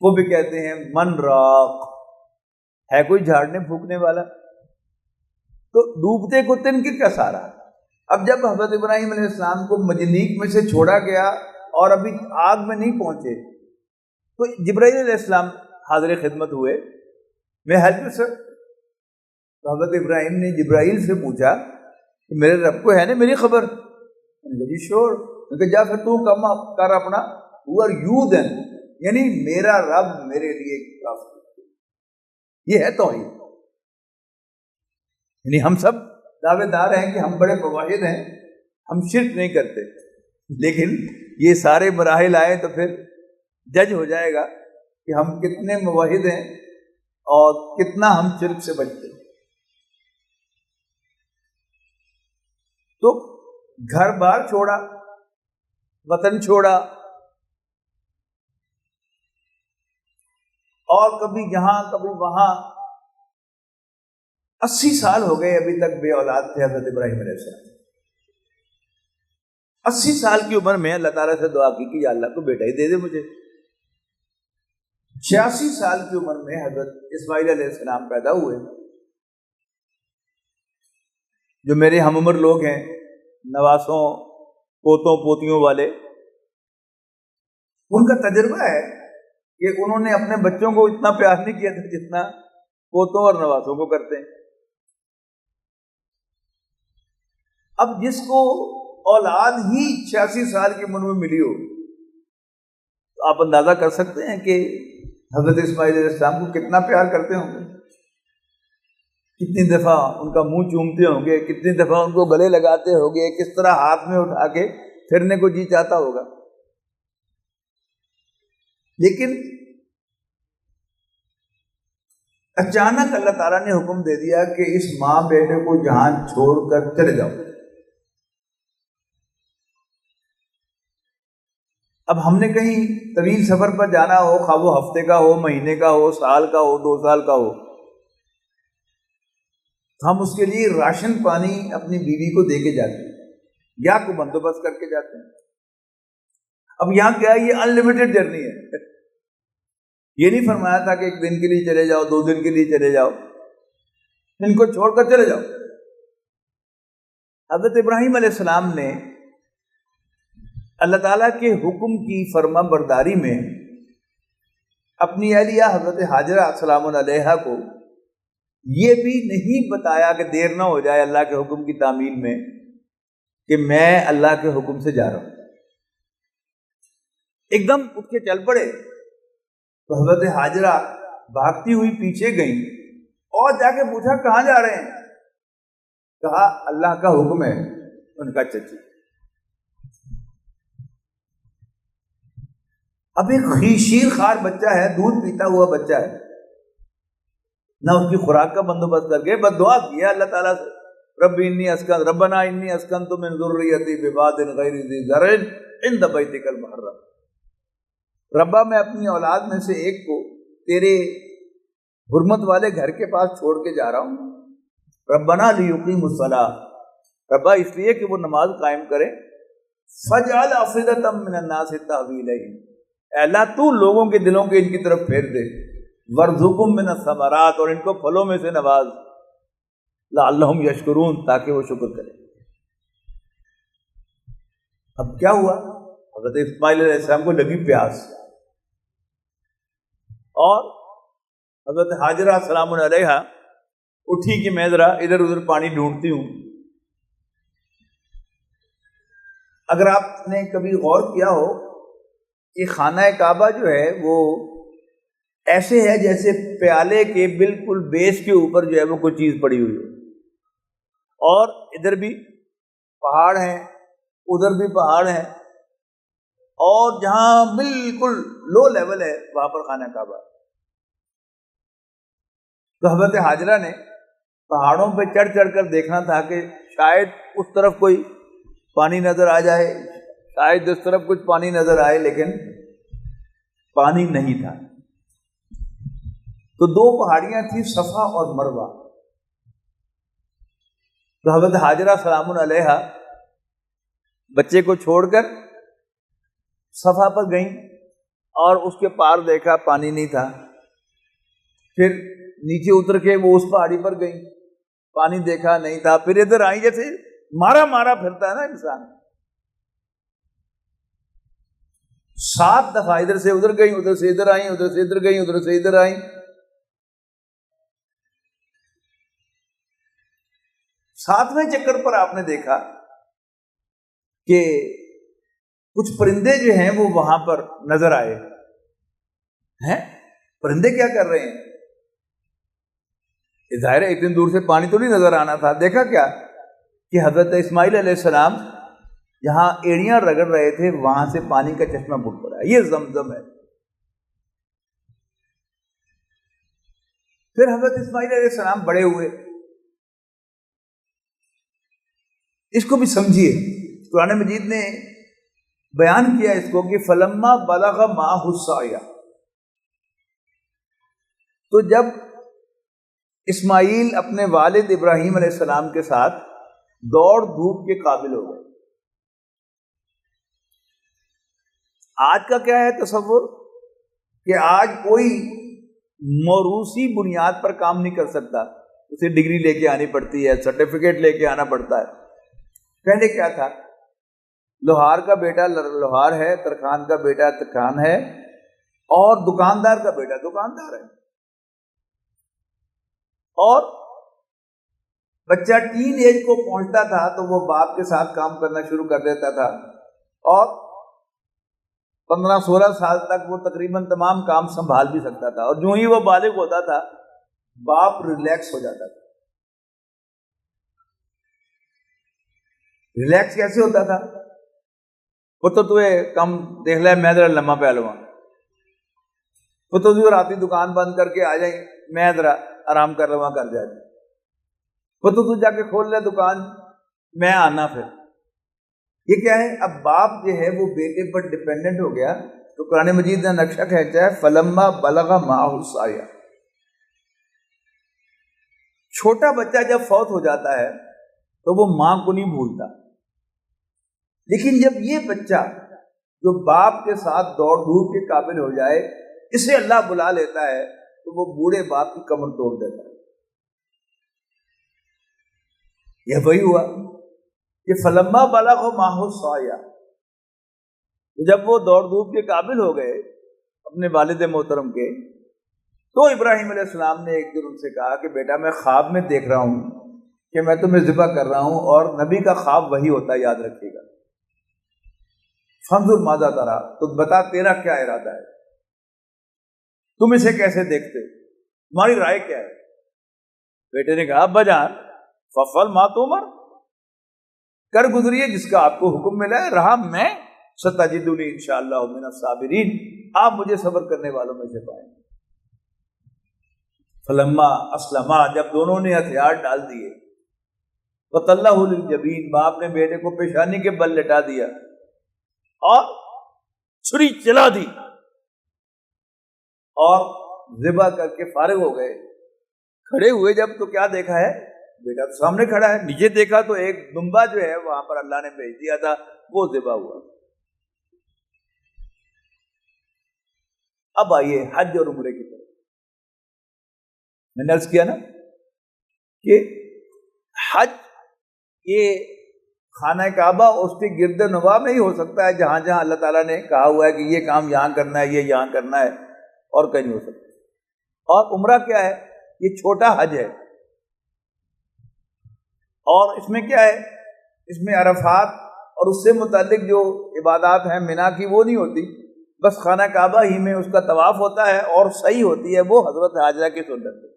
وہ بھی کہتے ہیں من راق، ہے کوئی جھاڑنے پھونکنے والا؟ تو ڈوبتے کو تنکے کا سہارا۔ اب جب حضرت ابراہیم علیہ السلام کو مجنیق میں سے چھوڑا گیا اور ابھی آگ میں نہیں پہنچے، تو جبرائیل علیہ السلام حاضر خدمت ہوئے، میں ہیلپ سر۔ تو حضرت ابراہیم نے جبرائیل سے پوچھا کہ میرے رب کو ہے نا میری خبر؟ جی شور۔ کہ جا پھر تو کم کر اپنا، ہو آر یو دین، یعنی میرا رب میرے لیے کافی۔ یہ ہے توحید۔ یعنی ہم سب دعوے دار ہیں کہ ہم بڑے موحد ہیں، ہم شرک نہیں کرتے، لیکن یہ سارے مراحل آئے تو پھر جج ہو جائے گا کہ ہم کتنے موحد ہیں اور کتنا ہم شرک سے بچتے ہیں۔ تو گھر بار چھوڑا، وطن چھوڑا، اور کبھی یہاں کبھی وہاں، 80 سال ہو گئے ابھی تک بے اولاد تھے حضرت ابراہیم علیہ السلام۔ 80 سال کی عمر میں اللہ تعالیٰ سے دعا کی کہ یا اللہ کو بیٹا ہی دے دے مجھے۔ 86 سال کی عمر میں حضرت اسماعیل علیہ السلام پیدا ہوئے، جو میرے ہم عمر لوگ ہیں، نواسوں پوتوں پوتیوں والے، ان کا تجربہ ہے کہ انہوں نے اپنے بچوں کو اتنا پیار نہیں کیا تھا جتنا پوتوں اور نواسوں کو کرتے ہیں۔ اب جس کو اولاد ہی 86 سال کی عمر میں ملی ہو، تو آپ اندازہ کر سکتے ہیں کہ حضرت اسماعیل علیہ السلام کو کتنا پیار کرتے ہوں گے، کتنی دفعہ ان کا منہ چومتے ہوں گے، کتنی دفعہ ان کو گلے لگاتے ہوں گے، کس طرح ہاتھ میں اٹھا کے پھرنے کو جی چاہتا ہوگا۔ لیکن اچانک اللہ تعالیٰ نے حکم دے دیا کہ اس ماں بیٹے کو جہان چھوڑ کر چلے جاؤ۔ اب ہم نے کہیں طویل سفر پر جانا ہو، خواہ وہ ہفتے کا ہو، مہینے کا ہو، سال کا ہو، 2 سال کا ہو، تو ہم اس کے لیے راشن پانی اپنی بیوی کو دے کے جاتے ہیں یا کو بندوبست کر کے جاتے ہیں۔ اب یہاں کیا ہے، یہ ان لمیٹڈ جرنی ہے۔ یہ نہیں فرمایا تھا کہ 1 دن کے لیے چلے جاؤ، 2 دن کے لیے چلے جاؤ، ان کو چھوڑ کر چلے جاؤ۔ حضرت ابراہیم علیہ السلام نے اللہ تعالیٰ کے حکم کی فرما برداری میں اپنی اہلیہ حضرت حاجرہ السلام علیہا کو یہ بھی نہیں بتایا کہ دیر نہ ہو جائے اللہ کے حکم کی تعمیل میں کہ میں اللہ کے حکم سے جا رہا ہوں. ایک دم اٹھ کے چل پڑے تو حضرت حاجرہ بھاگتی ہوئی پیچھے گئیں اور جا کے پوچھا کہاں جا رہے ہیں؟ کہا اللہ کا حکم ہے. ان کا چچی اب ایک شیر خار بچہ ہے، دودھ پیتا ہوا بچہ ہے، نہ اس کی خوراک کا بندوبست کر کے بس دعا کیا اللہ تعالیٰ سے ربنا انی اسکنت من ذریتی بواد غیر ذی زرع عند بیتک المحرم. ربا میں اپنی اولاد میں سے ایک کو تیرے حرمت والے گھر کے پاس چھوڑ کے جا رہا ہوں. ربنا لیقیموا الصلاۃ، ربا اس لیے کہ وہ نماز قائم کریں. فجعل افئدۃ من الناس تهوی الیہم، اے اللہ تو لوگوں کے دلوں کے ان کی طرف پھیر دے. وارزقہم من الثمرات، اور ان کو پھلوں میں سے نواز. لعلہم یشکرون، تاکہ وہ شکر کریں. اب کیا ہوا؟ حضرت اسماعیل علیہ السلام کو لگی پیاس اور حضرت حاجرہ السلام علیہا اٹھی کہ میں ذرا ادھر ادھر پانی ڈھونڈتی ہوں. اگر آپ نے کبھی غور کیا ہو کہ خانہ کعبہ جو ہے وہ ایسے ہے جیسے پیالے کے بالکل بیس کے اوپر جو ہے وہ کوئی چیز پڑی ہوئی ہو، اور ادھر بھی پہاڑ ہیں ادھر بھی پہاڑ ہیں، اور جہاں بالکل لو لیول ہے وہاں پر خانہ کعبہ. تو حضرت حاجرہ نے پہاڑوں پہ چڑھ چڑھ کر دیکھنا تھا کہ شاید اس طرف کوئی پانی نظر آ جائے، شاید اس طرف کچھ پانی نظر آئے، لیکن پانی نہیں تھا. تو دو پہاڑیاں تھیں، صفا اور مروہ. تو حضرت حاجرہ سلام علیہا بچے کو چھوڑ کر صفا پر گئیں اور اس کے پار دیکھا پانی نہیں تھا. پھر نیچے اتر کے وہ اس پہاڑی پر گئیں، پانی دیکھا نہیں تھا. پھر ادھر آئیں، جیسے مارا مارا پھرتا ہے نا انسان. 7 دفعہ ادھر سے ادھر گئیں، ادھر سے ادھر آئیں، ادھر سے ادھر گئیں، ادھر سے ادھر آئیں. 7ویں چکر پر آپ نے دیکھا کہ کچھ پرندے جو ہیں وہ وہاں پر نظر آئے ہیں. پرندے کیا کر رہے ہیں؟ ظاہر ہے اتنی دور سے پانی تو نہیں نظر آنا تھا. دیکھا کیا کہ حضرت اسماعیل علیہ السلام جہاں ایڑیاں رگڑ رہے تھے وہاں سے پانی کا چشمہ پھوٹ پڑا ہے. یہ زمزم ہے. پھر حضرت اسماعیل علیہ السلام بڑے ہوئے. اس کو بھی سمجھیے، قرآن مجید نے بیان کیا اس کو کہ فلما بلغ معہ السعی، تو جب اسماعیل اپنے والد ابراہیم علیہ السلام کے ساتھ دوڑ دھوپ کے قابل ہو گئے. آج کا کیا ہے تصور کہ آج کوئی موروثی بنیاد پر کام نہیں کر سکتا، اسے ڈگری لے کے آنی پڑتی ہے، سرٹیفکیٹ لے کے آنا پڑتا ہے. پہلے کیا تھا؟ لوہار کا بیٹا لوہار ہے، ترخان کا بیٹا ترخان ہے، اور دکاندار کا بیٹا دکاندار ہے. اور بچہ ٹین ایج کو پہنچتا تھا تو وہ باپ کے ساتھ کام کرنا شروع کر دیتا تھا، اور 15-16 سال تک وہ تقریباً تمام کام سنبھال بھی سکتا تھا. اور جو ہی وہ بالغ ہوتا تھا باپ ریلیکس ہو جاتا تھا. ریلیکس کیسے ہوتا تھا؟ وہ تو کم دیکھ لے، میں ذرا لمحہ پہ لوں، وہ تو راتی دکان بند کر کے آ جائیں، میں ذرا آرام کر رہا کر جائے. وہ تو جا کے کھول لے دکان، میں آنا. پھر یہ کیا ہے؟ اب باپ جو ہے وہ بیٹے پر ڈپینڈنٹ ہو گیا. تو قرآن مجید نے نقشہ کھینچا ہے فلما بلغ معہ السعی. چھوٹا بچہ جب فوت ہو جاتا ہے تو وہ ماں کو نہیں بھولتا، لیکن جب یہ بچہ جو باپ کے ساتھ دوڑ دھوپ کے قابل ہو جائے، اسے اللہ بلا لیتا ہے تو وہ بوڑھے باپ کی کمر توڑ دیتا ہے. یہ وہی ہوا کہ فلما بلغ معہ السعی، جب وہ دوڑ دھوپ کے قابل ہو گئے اپنے والد محترم کے، تو ابراہیم علیہ السلام نے ایک دن ان سے کہا کہ بیٹا میں خواب میں دیکھ رہا ہوں کہ میں تمہیں ذبح کر رہا ہوں، اور نبی کا خواب وہی ہوتا ہے، یاد رکھیے گا۔ فانظر ماذا ترا، تو بتا تیرا کیا ارادہ ہے، تم اسے کیسے دیکھتے، تمہاری رائے کیا ہے؟ بیٹے نے کہا ابا جان ففعل ما تؤمر، کر گزریے جس کا آپ کو حکم ملا ہے، رہا میں ستجدنی انشاءاللہ من الصابرین، آپ مجھے صبر کرنے والوں میں سے پائیں گے۔ فلما اسلما، جب دونوں نے ہتھیار ڈال دیے، وَتَلَّهُ لِلْجَبِينِ، باپ نے بیٹے کو پیشانی کے بل لٹا دیا اور چھری چلا دی، اور ذبح کر کے فارغ ہو گئے۔ کھڑے ہوئے جب تو کیا دیکھا ہے، بیٹا تو سامنے کھڑا ہے، نیچے دیکھا تو ایک دمبا جو ہے وہاں پر اللہ نے بھیج دیا تھا، وہ ذبح ہوا۔ اب آئیے حج اور عمرے کی طرف۔ میں نے عرض کیا نا کہ حج یہ خانہ کعبہ اس کے گرد نواح میں ہی ہو سکتا ہے، جہاں جہاں اللہ تعالیٰ نے کہا ہوا ہے کہ یہ کام یہاں کرنا ہے، یہ یہاں کرنا ہے، اور کہیں نہیں ہو سکتا۔ اور عمرہ کیا ہے، یہ چھوٹا حج ہے، اور اس میں کیا ہے، اس میں عرفات اور اس سے متعلق جو عبادات ہیں مینا کی وہ نہیں ہوتی، بس خانہ کعبہ ہی میں اس کا طواف ہوتا ہے، اور صحیح ہوتی ہے وہ حضرت حاجرہ کی سنت ہے۔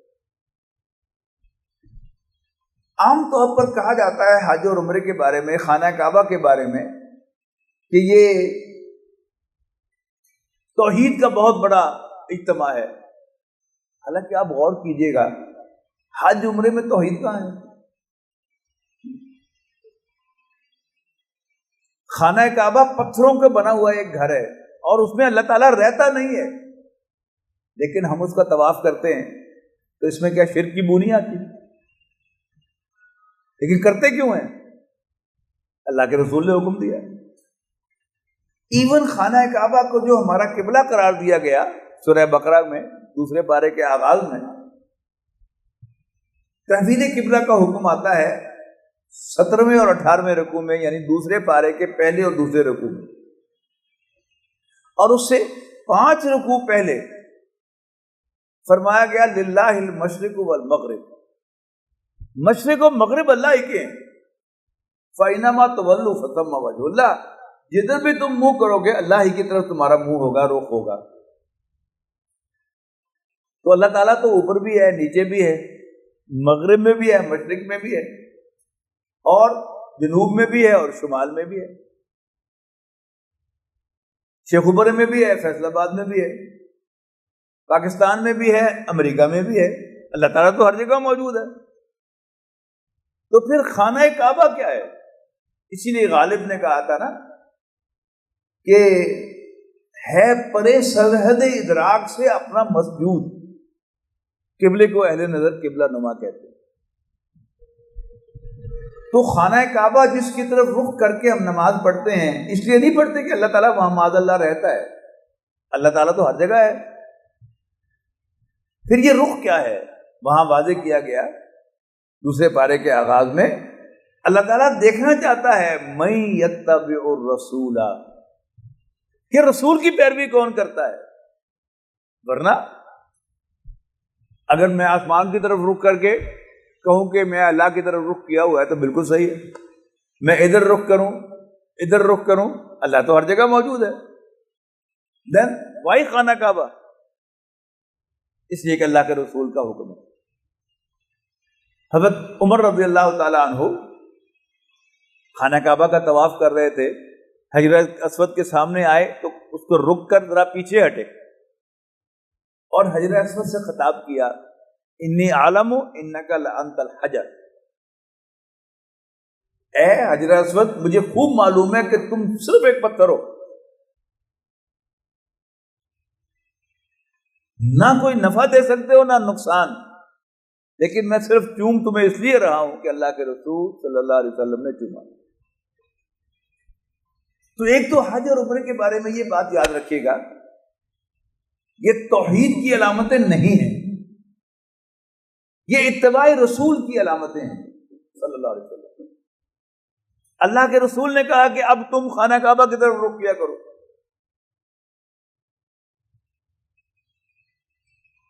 عام طور پر کہا جاتا ہے حج اور عمرے کے بارے میں، خانہ کعبہ کے بارے میں، کہ یہ توحید کا بہت بڑا اجتماع ہے۔ حالانکہ آپ غور کیجئے گا، حج عمرے میں توحید کہاں ہے؟ خانہ کعبہ پتھروں کا بنا ہوا ایک گھر ہے، اور اس میں اللہ تعالیٰ رہتا نہیں ہے، لیکن ہم اس کا طواف کرتے ہیں، تو اس میں کیا شرک کی بو نہیں آتی؟ لیکن کرتے کیوں ہیں؟ اللہ کے رسول نے حکم دیا۔ ایون خانہ کعبہ کو جو ہمارا قبلہ قرار دیا گیا سورہ بقرہ میں دوسرے پارے کے آغاز میں، تحویل قبلہ کا حکم آتا ہے 17ویں اور 18ویں رکوع میں، یعنی دوسرے پارے کے پہلے اور دوسرے رکوع میں، اور اس سے 5 رکوع پہلے فرمایا گیا للہ المشرق والمغرب، مشرق و مغرب اللہ ہی کے ہیں، فَإِنَّمَا تُوَلُّوا فَثَمَّ وَجْهُ اللَّهِ، جدھر بھی تم منہ کرو گے اللہ ہی کی طرف تمہارا منہ ہوگا، رخ ہوگا۔ تو اللہ تعالیٰ تو اوپر بھی ہے، نیچے بھی ہے، مغرب میں بھی ہے، مشرق میں بھی ہے، اور جنوب میں بھی ہے، اور شمال میں بھی ہے، شیخ عبر میں بھی ہے، فیصل آباد میں بھی ہے، پاکستان میں بھی ہے، امریکہ میں بھی ہے، اللہ تعالیٰ تو ہر جگہ موجود ہے۔ تو پھر خانہ کعبہ کیا ہے؟ اسی لیے غالب نے کہا تھا نا کہ ہے پرے سرحد ادراک سے اپنا مسجود، قبلے کو اہل نظر قبلہ نما کہتے ہیں۔ تو خانہ کعبہ جس کی طرف رخ کر کے ہم نماز پڑھتے ہیں، اس لیے نہیں پڑھتے کہ اللہ تعالیٰ وہاں معاذ اللہ رہتا ہے، اللہ تعالیٰ تو ہر جگہ ہے۔ پھر یہ رخ کیا ہے، وہاں واضح کیا گیا دوسرے پارے کے آغاز میں، اللہ تعالیٰ دیکھنا چاہتا ہے من یتبع الرسول، کہ رسول کی پیروی کون کرتا ہے۔ ورنہ اگر میں آسمان کی طرف رخ کر کے کہوں کہ میں اللہ کی طرف رخ کیا ہوا ہے تو بالکل صحیح ہے، میں ادھر رخ کروں ادھر رخ کروں، اللہ تو ہر جگہ موجود ہے، دین وائی خانہ کعبہ؟ اس لیے کہ اللہ کے رسول کا حکم ہے۔ حضرت عمر رضی اللہ تعالی عنہ خانہ کعبہ کا طواف کر رہے تھے، حجر اسود کے سامنے آئے تو اس کو رک کر ذرا پیچھے ہٹے اور حجر اسود سے خطاب کیا، انی عالم انک لانت الحجر، اے حجر اسود مجھے خوب معلوم ہے کہ تم صرف ایک پتھر ہو، نہ کوئی نفع دے سکتے ہو نہ نقصان، لیکن میں صرف چوم تمہیں اس لیے رہا ہوں کہ اللہ کے رسول صلی اللہ علیہ وسلم نے چوما۔ تو ایک تو حج اور عمرے کے بارے میں یہ بات یاد رکھیے گا، یہ توحید کی علامتیں نہیں ہیں، یہ اتباع رسول کی علامتیں ہیں صلی اللہ علیہ وسلم۔ اللہ کے رسول نے کہا کہ اب تم خانہ کعبہ کی طرف رخ کیا کرو،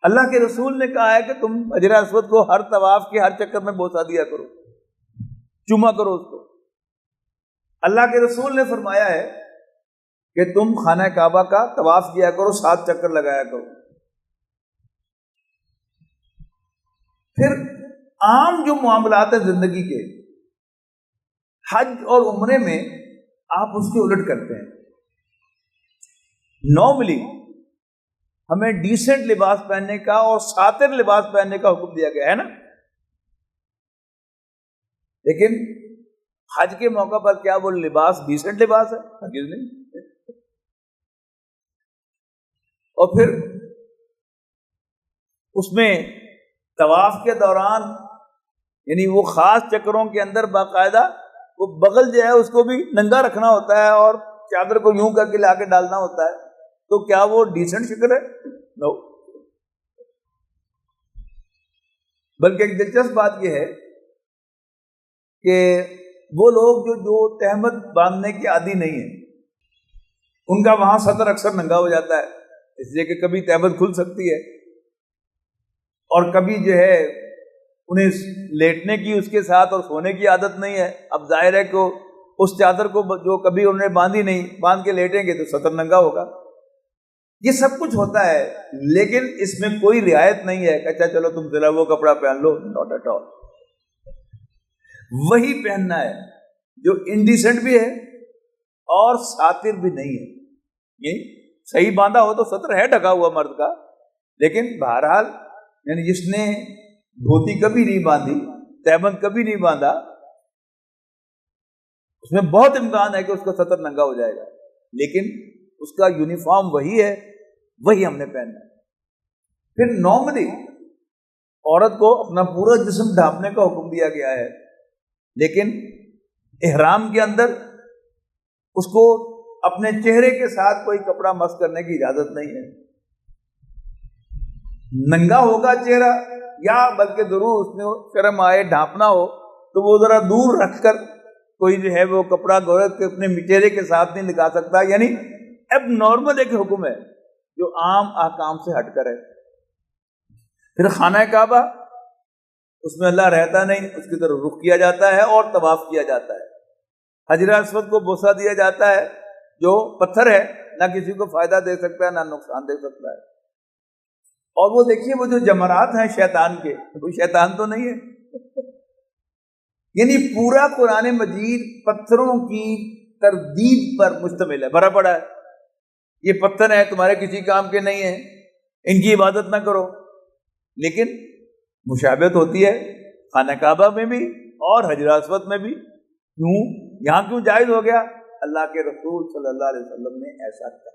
اللہ کے رسول نے کہا ہے کہ تم حجر اسود کو ہر طواف کے ہر چکر میں بوسہ دیا کرو، چوما کرو اس کو۔ اللہ کے رسول نے فرمایا ہے کہ تم خانہ کعبہ کا طواف کیا کرو، 7 چکر لگایا کرو۔ پھر عام جو معاملات ہیں زندگی کے، حج اور عمرے میں آپ اس کے الٹ کرتے ہیں۔ نارملی ہمیں ڈیسنٹ لباس پہننے کا اور ساتر لباس پہننے کا حکم دیا گیا ہے نا، لیکن حج کے موقع پر کیا وہ لباس ڈیسنٹ لباس ہے؟ ہرگز نہیں۔ اور پھر اس میں طواف کے دوران یعنی وہ خاص چکروں کے اندر باقاعدہ وہ بغل جو ہے اس کو بھی ننگا رکھنا ہوتا ہے اور چادر کو یوں کر کے لا کے ڈالنا ہوتا ہے، تو کیا وہ ڈیسنٹ شکل ہے؟ نو۔ بلکہ ایک دلچسپ بات یہ ہے کہ وہ لوگ جو تہمت باندھنے کے عادی نہیں ہیں، ان کا وہاں سطر اکثر ننگا ہو جاتا ہے، اس لیے کہ کبھی تہمت کھل سکتی ہے اور کبھی جو ہے انہیں لیٹنے کی اس کے ساتھ اور سونے کی عادت نہیں ہے۔ اب ظاہر ہے کہ اس چادر کو جو کبھی انہوں نے باندھی نہیں، باندھ کے لیٹیں گے تو سطر ننگا ہوگا۔ یہ سب کچھ ہوتا ہے، لیکن اس میں کوئی رعایت نہیں ہے کہ اچھا چلو تم ذرا وہ کپڑا پہن لو، ناٹ ایٹ آل۔ وہی پہننا ہے جو انڈیسنٹ بھی ہے اور ساتر بھی نہیں ہے۔ یہ صحیح باندھا ہو تو سطر ہے ڈھکا ہوا مرد کا، لیکن بہرحال یعنی جس نے دھوتی کبھی نہیں باندھی، تہمت کبھی نہیں باندھا، اس میں بہت امکان ہے کہ اس کا سطر ننگا ہو جائے گا، لیکن اس کا یونیفارم وہی ہے، وہی ہم نے پہننا ہے۔ پھر نارملی عورت کو اپنا پورا جسم ڈھانپنے کا حکم دیا گیا ہے، لیکن احرام کے اندر اس کو اپنے چہرے کے ساتھ کوئی کپڑا مس کرنے کی اجازت نہیں ہے۔ ننگا ہوگا چہرہ، یا بلکہ ضرور اس میں شرم آئے ڈھانپنا ہو تو وہ ذرا دور رکھ کر کوئی جو ہے وہ کپڑا گورت کے اپنے چہرے کے ساتھ نہیں لگا سکتا، یعنی اب نارمل ایک حکم ہے جو عام احکام سے ہٹ کر ہے۔ پھر خانہ کعبہ، اس میں اللہ رہتا نہیں، اس کی طرف رخ کیا جاتا ہے اور طواف کیا جاتا ہے۔ حجر اسود کو بوسہ دیا جاتا ہے جو پتھر ہے، نہ کسی کو فائدہ دے سکتا ہے نہ نقصان دے سکتا ہے۔ اور وہ دیکھیے وہ جو جمرات ہیں شیطان کے، کوئی شیطان تو نہیں ہے، یعنی پورا قرآن مجید پتھروں کی تردید پر مشتمل ہے، بھرا پڑا ہے۔ یہ پتھر ہیں، تمہارے کسی کام کے نہیں ہیں، ان کی عبادت نہ کرو، لیکن مشابہت ہوتی ہے خانہ کعبہ میں بھی اور حجر اسود میں بھی۔ کیوں یہاں کیوں جائز ہو گیا؟ اللہ کے رسول صلی اللہ علیہ وسلم نے ایسا کہا۔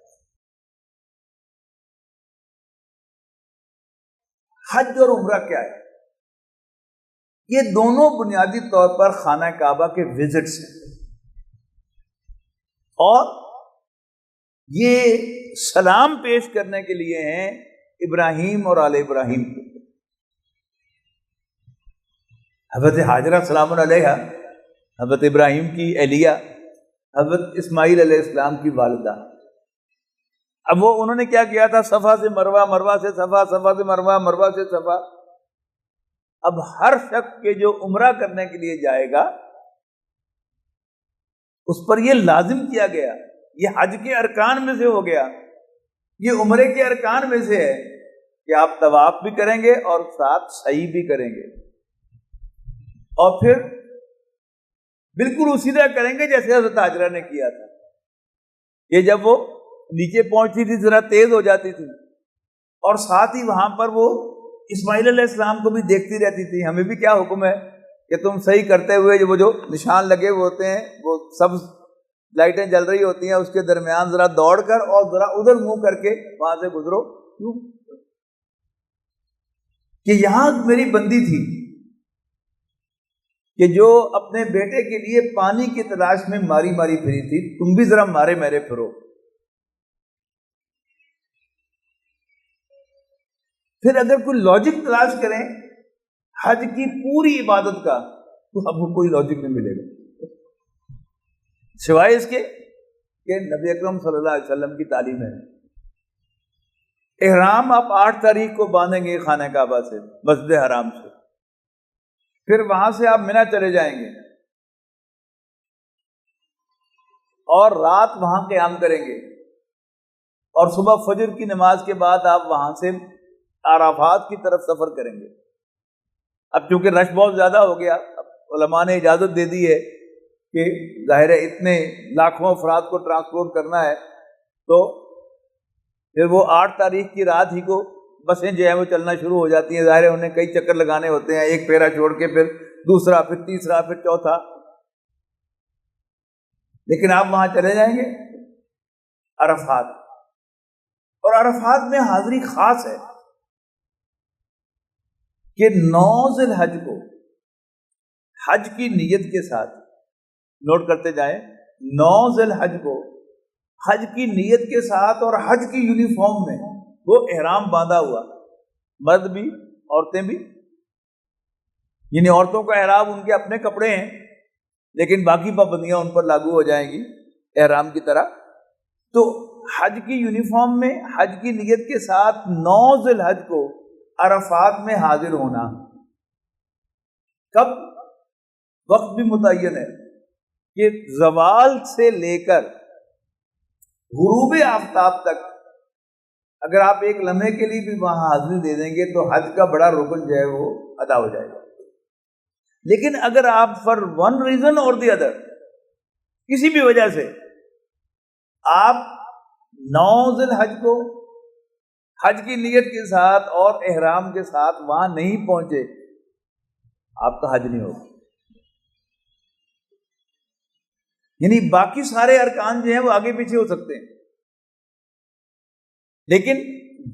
حج اور عمرہ کیا ہے؟ یہ دونوں بنیادی طور پر خانہ کعبہ کے وزٹس ہیں، اور یہ سلام پیش کرنے کے لیے ہیں ابراہیم اور آل ابراہیم کو۔ حضرت حاجرہ سلام علیہا، حضرت ابراہیم کی اہلیہ، حضرت اسماعیل علیہ السلام کی والدہ۔ اب وہ انہوں نے کیا کیا تھا؟ صفا سے مروہ، مروہ سے صفا، صفا سے مروہ، مروہ سے صفا۔ اب ہر شخص کے جو عمرہ کرنے کے لیے جائے گا اس پر یہ لازم کیا گیا، یہ حج کے ارکان میں سے ہو گیا، یہ عمرے کے ارکان میں سے ہے کہ آپ طواف بھی کریں گے اور ساتھ سعی بھی کریں گے، اور پھر بالکل اسی طرح کریں گے جیسے حضرت حاجرہ نے کیا تھا۔ یہ جب وہ نیچے پہنچتی تھی ذرا تیز ہو جاتی تھی، اور ساتھ ہی وہاں پر وہ اسماعیل علیہ السلام کو بھی دیکھتی رہتی تھی۔ ہمیں بھی کیا حکم ہے کہ تم صحیح کرتے ہوئے جو نشان لگے ہوئے ہوتے ہیں، وہ سبز لائٹیں جل رہی ہوتی ہیں، اس کے درمیان ذرا دوڑ کر اور ذرا ادھر منہ کر کے وہاں سے گزرو۔ کیوں کہ یہاں میری بندی تھی کہ جو اپنے بیٹے کے لیے پانی کی تلاش میں ماری ماری پھری تھی، تم بھی ذرا مارے میرے پھرو۔ پھر اگر کوئی لاجک تلاش کریں حج کی پوری عبادت کا تو اب کوئی لاجک نہیں ملے گا، سوائے اس کے کہ نبی اکرم صلی اللہ علیہ وسلم کی تعلیم ہے احرام آپ 8 تاریخ کو باندھیں گے خانہ کعبہ سے، مسجد حرام سے، پھر وہاں سے آپ منی چلے جائیں گے اور رات وہاں قیام کریں گے، اور صبح فجر کی نماز کے بعد آپ وہاں سے عرفات کی طرف سفر کریں گے۔ اب چونکہ رش بہت زیادہ ہو گیا، اب علماء نے اجازت دے دی ہے کہ ظاہر ہے اتنے لاکھوں افراد کو ٹرانسپورٹ کرنا ہے، تو پھر وہ 8 تاریخ کی رات ہی کو بسیں جو ہیں وہ چلنا شروع ہو جاتی ہیں۔ ظاہر ہے انہیں کئی چکر لگانے ہوتے ہیں، ایک پھیرا چھوڑ کے پھر دوسرا، پھر تیسرا، پھر چوتھا، لیکن آپ وہاں چلے جائیں گے عرفات، اور عرفات میں حاضری خاص ہے کہ 9 ذی الحج کو حج کی نیت کے ساتھ، نوٹ کرتے جائیں، 9 ذی الحج کو حج کی نیت کے ساتھ اور حج کی یونیفارم میں، وہ احرام باندھا ہوا، مرد بھی عورتیں بھی، یعنی عورتوں کا احرام ان کے اپنے کپڑے ہیں لیکن باقی پابندیاں ان پر لاگو ہو جائیں گی احرام کی طرح، تو حج کی یونیفارم میں حج کی نیت کے ساتھ 9 ذی الحج کو عرفات میں حاضر ہونا۔ کب؟ وقت بھی متعین ہے کہ زوال سے لے کر غروب آفتاب تک، اگر آپ ایک لمحے کے لیے بھی وہاں حاضری دے دیں گے تو حج کا بڑا رکن جو ہے وہ ادا ہو جائے گا۔ لیکن اگر آپ فار ون ریزن اور دی ادر، کسی بھی وجہ سے آپ 9 ذی الحج کو حج کی نیت کے ساتھ اور احرام کے ساتھ وہاں نہیں پہنچے، آپ کا حج نہیں ہوگا۔ یعنی باقی سارے ارکان جو ہیں وہ آگے پیچھے ہو سکتے ہیں، لیکن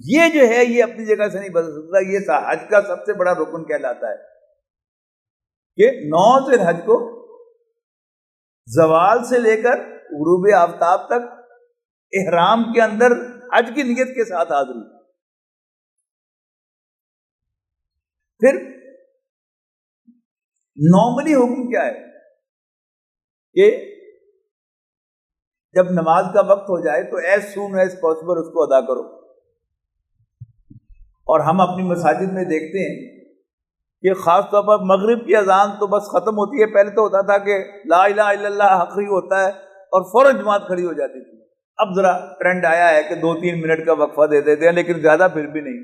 یہ جو ہے یہ اپنی جگہ سے نہیں بدل سکتا۔ یہ حج کا سب سے بڑا رکن کہلاتا ہے کہ 9 ذی الحج کو زوال سے لے کر غروب آفتاب تک احرام کے اندر حج کی نیت کے ساتھ حاضری۔ پھر نارملی حکم کیا ہے کہ جب نماز کا وقت ہو جائے تو ایز سون ایز پاسبل اس کو ادا کرو، اور ہم اپنی مساجد میں دیکھتے ہیں کہ خاص طور پر مغرب کی اذان تو بس ختم ہوتی ہے، پہلے تو ہوتا تھا کہ لا الہ الا اللہ آخری ہوتا ہے اور فوراً جماعت کھڑی ہو جاتی تھی، اب ذرا ٹرینڈ آیا ہے کہ 2-3 منٹ کا وقفہ دے دیتے ہیں، لیکن زیادہ پھر بھی نہیں۔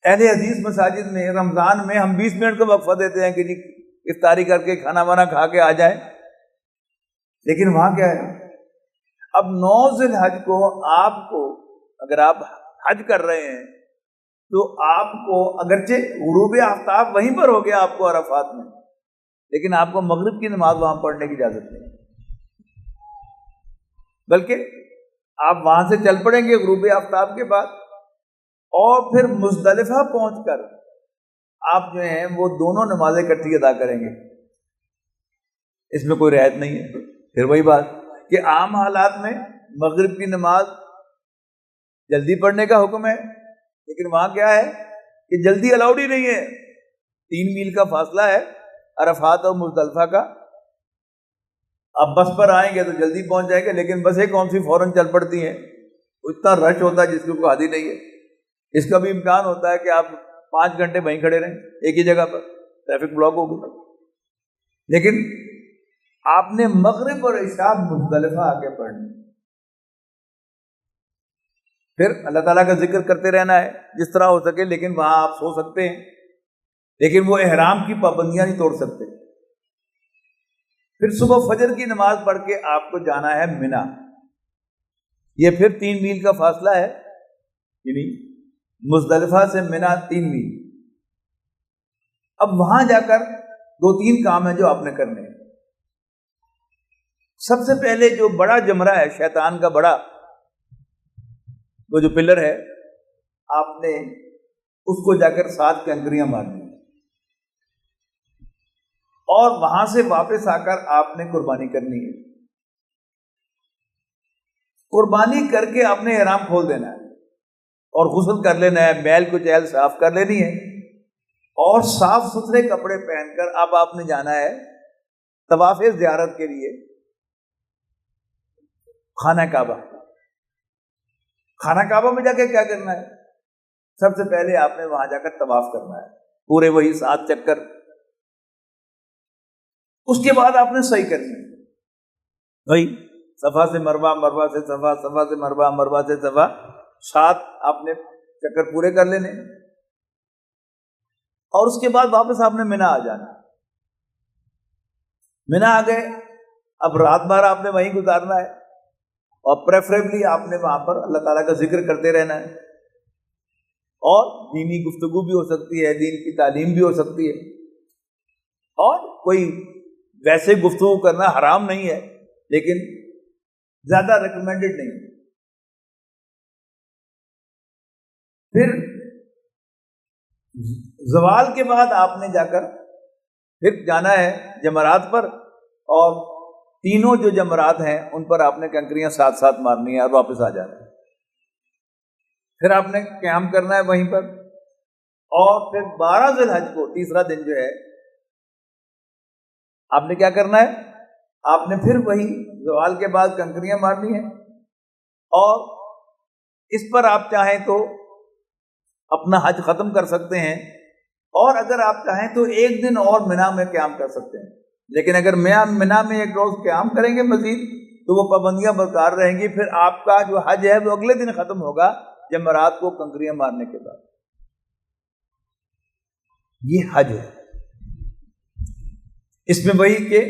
اہل حدیث مساجد میں رمضان میں ہم 20 منٹ کا وقفہ دیتے ہیں کہ جی افطاری کر کے کھانا وانا کھا کے آ جائیں، لیکن وہاں کیا ہے؟ اب 9 ذی الحج کو آپ کو، اگر آپ حج کر رہے ہیں تو آپ کو اگرچہ غروب آفتاب وہیں پر ہو گیا آپ کو عرفات میں، لیکن آپ کو مغرب کی نماز وہاں پڑھنے کی اجازت نہیں، بلکہ آپ وہاں سے چل پڑیں گے غروب آفتاب کے بعد، اور پھر مزدلفہ پہنچ کر آپ جو ہیں وہ دونوں نمازیں اکٹھی ادا کریں گے۔ اس میں کوئی رعایت نہیں ہے۔ پھر وہی بات کہ عام حالات میں مغرب کی نماز جلدی پڑھنے کا حکم ہے، لیکن وہاں کیا ہے کہ جلدی الاؤڈ ہی نہیں ہے۔ 3 میل کا فاصلہ ہے عرفات اور مزدلفہ کا، اب بس پر آئیں گے تو جلدی پہنچ جائیں گے، لیکن بسیں کون سی فوراً چل پڑتی ہیں، اتنا رش ہوتا ہے جس کو کوئی عادی نہیں ہے۔ اس کا بھی امکان ہوتا ہے کہ آپ 5 گھنٹے وہیں کھڑے رہیں ایک ہی جگہ پر، ٹریفک بلاک ہوگی۔ لیکن آپ نے مغرب اور عشاء مزدلفہ آ کے پڑھنی، پھر اللہ تعالیٰ کا ذکر کرتے رہنا ہے جس طرح ہو سکے، لیکن وہاں آپ سو سکتے ہیں، لیکن وہ احرام کی پابندیاں نہیں توڑ سکتے۔ پھر صبح فجر کی نماز پڑھ کے آپ کو جانا ہے منی، یہ پھر 3 میل کا فاصلہ ہے، یعنی مزدلفہ سے منی 3 میل۔ اب وہاں جا کر 2-3 کام ہیں جو آپ نے کرنے ہیں۔ سب سے پہلے جو بڑا جمرہ ہے شیطان کا بڑا، وہ جو پلر ہے، آپ نے اس کو جا کر 7 کنکریاں مارنی، اور وہاں سے واپس آ کر آپ نے قربانی کرنی ہے۔ قربانی کر کے آپ نے احرام کھول دینا ہے اور غسل کر لینا ہے، میل کچیل صاف کر لینی ہے، اور صاف ستھرے کپڑے پہن کر اب آپ نے جانا ہے طواف زیارت کے لیے خانہ کعبہ۔ خانہ کعبہ میں جا کے کیا کرنا ہے؟ سب سے پہلے آپ نے وہاں جا کر طواف کرنا ہے، پورے وہی 7 چکر. اس کے بعد آپ نے صحیح کرنا ہے، وہی صفا سے مروہ، مروہ سے صفا، صفا سے مروہ، مروہ سے صفا، 7 آپ نے چکر پورے کر لینے. اور اس کے بعد واپس آپ نے مینا آ جانا. مینا آ گئے، اب رات بھر آپ نے وہیں گزارنا ہے، اور پریفریبلی آپ نے وہاں پر اللہ تعالیٰ کا ذکر کرتے رہنا ہے. اور دینی گفتگو بھی ہو سکتی ہے، دین کی تعلیم بھی ہو سکتی ہے، اور کوئی ویسے گفتگو کرنا حرام نہیں ہے لیکن زیادہ ریکمینڈڈ نہیں. پھر زوال کے بعد آپ نے جا کر پھر جانا ہے جمرات پر، اور تینوں جو جمرات ہیں ان پر آپ نے کنکریاں ساتھ ساتھ مارنی ہیں اور واپس آ جانا ہے. پھر آپ نے قیام کرنا ہے وہیں پر، اور پھر 12 ذی الحج کو، تیسرا دن جو ہے، آپ نے کیا کرنا ہے؟ آپ نے پھر وہی زوال کے بعد کنکریاں مارنی ہیں، اور اس پر آپ چاہیں تو اپنا حج ختم کر سکتے ہیں، اور اگر آپ چاہیں تو ایک دن اور مینا میں قیام کر سکتے ہیں. لیکن اگر مینا میں ایک روز قیام کریں گے مزید تو وہ پابندیاں برقرار رہیں گی. پھر آپ کا جو حج ہے وہ اگلے دن ختم ہوگا جمرات کو کنکریاں مارنے کے بعد. یہ حج ہے. اس میں وہی کہ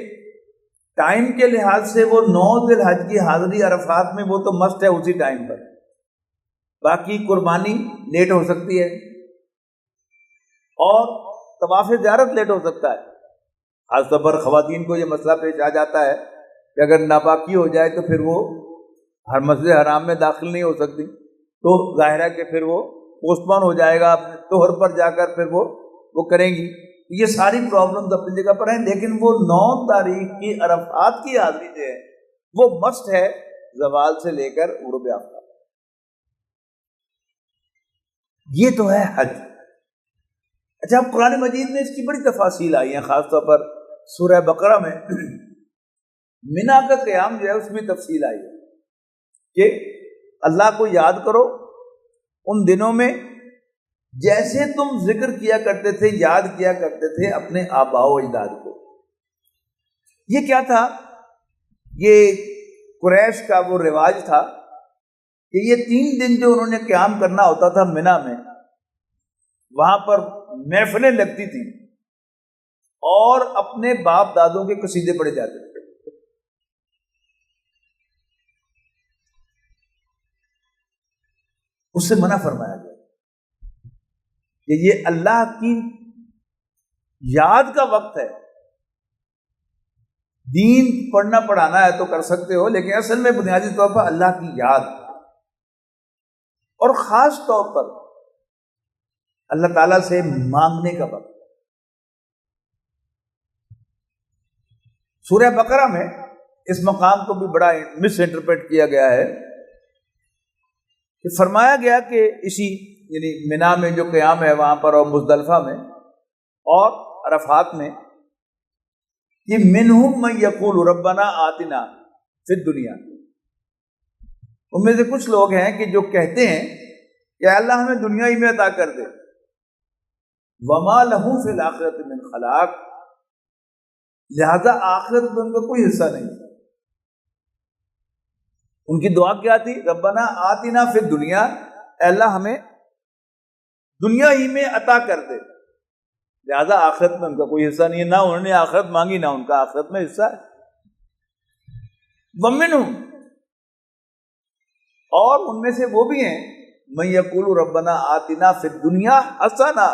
ٹائم کے لحاظ سے وہ 9 ذی الحج کی حاضری عرفات میں وہ تو مست ہے اسی ٹائم پر. باقی قربانی لیٹ ہو سکتی ہے، اور طواف زیارت لیٹ ہو سکتا ہے. خاص طور پر خواتین کو یہ مسئلہ پیش آ جاتا ہے کہ اگر ناپاکی ہو جائے تو پھر وہ ہر مسجد حرام میں داخل نہیں ہو سکتی، تو ظاہر ہے کہ پھر وہ پوسٹ پون ہو جائے گا، طہر پر جا کر پھر وہ کریں گی. یہ ساری پرابلمز اپنی جگہ پر ہیں، لیکن وہ 9 تاریخ کی عرفات کی حاضری جو ہے وہ مست ہے زوال سے لے کر غروب آفتاب. یہ تو ہے حج. اچھا، اب قرآن مجید میں اس کی بڑی تفاصیل آئی ہیں، خاص طور پر سورہ بقرہ میں مینا کا قیام جو ہے اس میں تفصیل آئی ہے کہ اللہ کو یاد کرو ان دنوں میں جیسے تم ذکر کیا کرتے تھے، یاد کیا کرتے تھے اپنے آباء و اجداد کو. یہ کیا تھا؟ یہ قریش کا وہ رواج تھا کہ یہ 3 دن جو انہوں نے قیام کرنا ہوتا تھا مینا میں، وہاں پر محفلیں لگتی تھیں اور اپنے باپ دادوں کے قصیدے پڑھے جاتے تھے. اس سے منع فرمایا گیا کہ یہ اللہ کی یاد کا وقت ہے. دین پڑھنا پڑھانا ہے تو کر سکتے ہو، لیکن اصل میں بنیادی طور پر اللہ کی یاد، اور خاص طور پر اللہ تعالیٰ سے مانگنے کا وقت. سورہ بقرہ میں اس مقام کو بھی بڑا مس انٹرپریٹ کیا گیا ہے کہ فرمایا گیا کہ اسی یعنی مینا میں جو قیام ہے وہاں پر، اور مزدلفہ میں اور عرفات میں، کہ منہم من یقول ربنا آتنا فی الدنیا، ان میں سے کچھ لوگ ہیں کہ جو کہتے ہیں کہ اللہ ہمیں دنیا ہی میں عطا کر دے. وما لہم فی الآخرۃ من خلاق، لہذا آخرت میں ان کا کوئی حصہ نہیں. ان کی دعا کیا تھی؟ ربنا آتنا فی الدنیا، اے اللہ ہمیں دنیا ہی میں عطا کر دے، لہذا آخرت میں ان کا کوئی حصہ نہیں ہے. نہ انہوں نے آخرت مانگی، نہ ان کا آخرت میں حصہ ہے. ومنہم، اور ان میں سے وہ بھی ہیں، من یقول ربنا آتنا فی الدنیا حسنہ،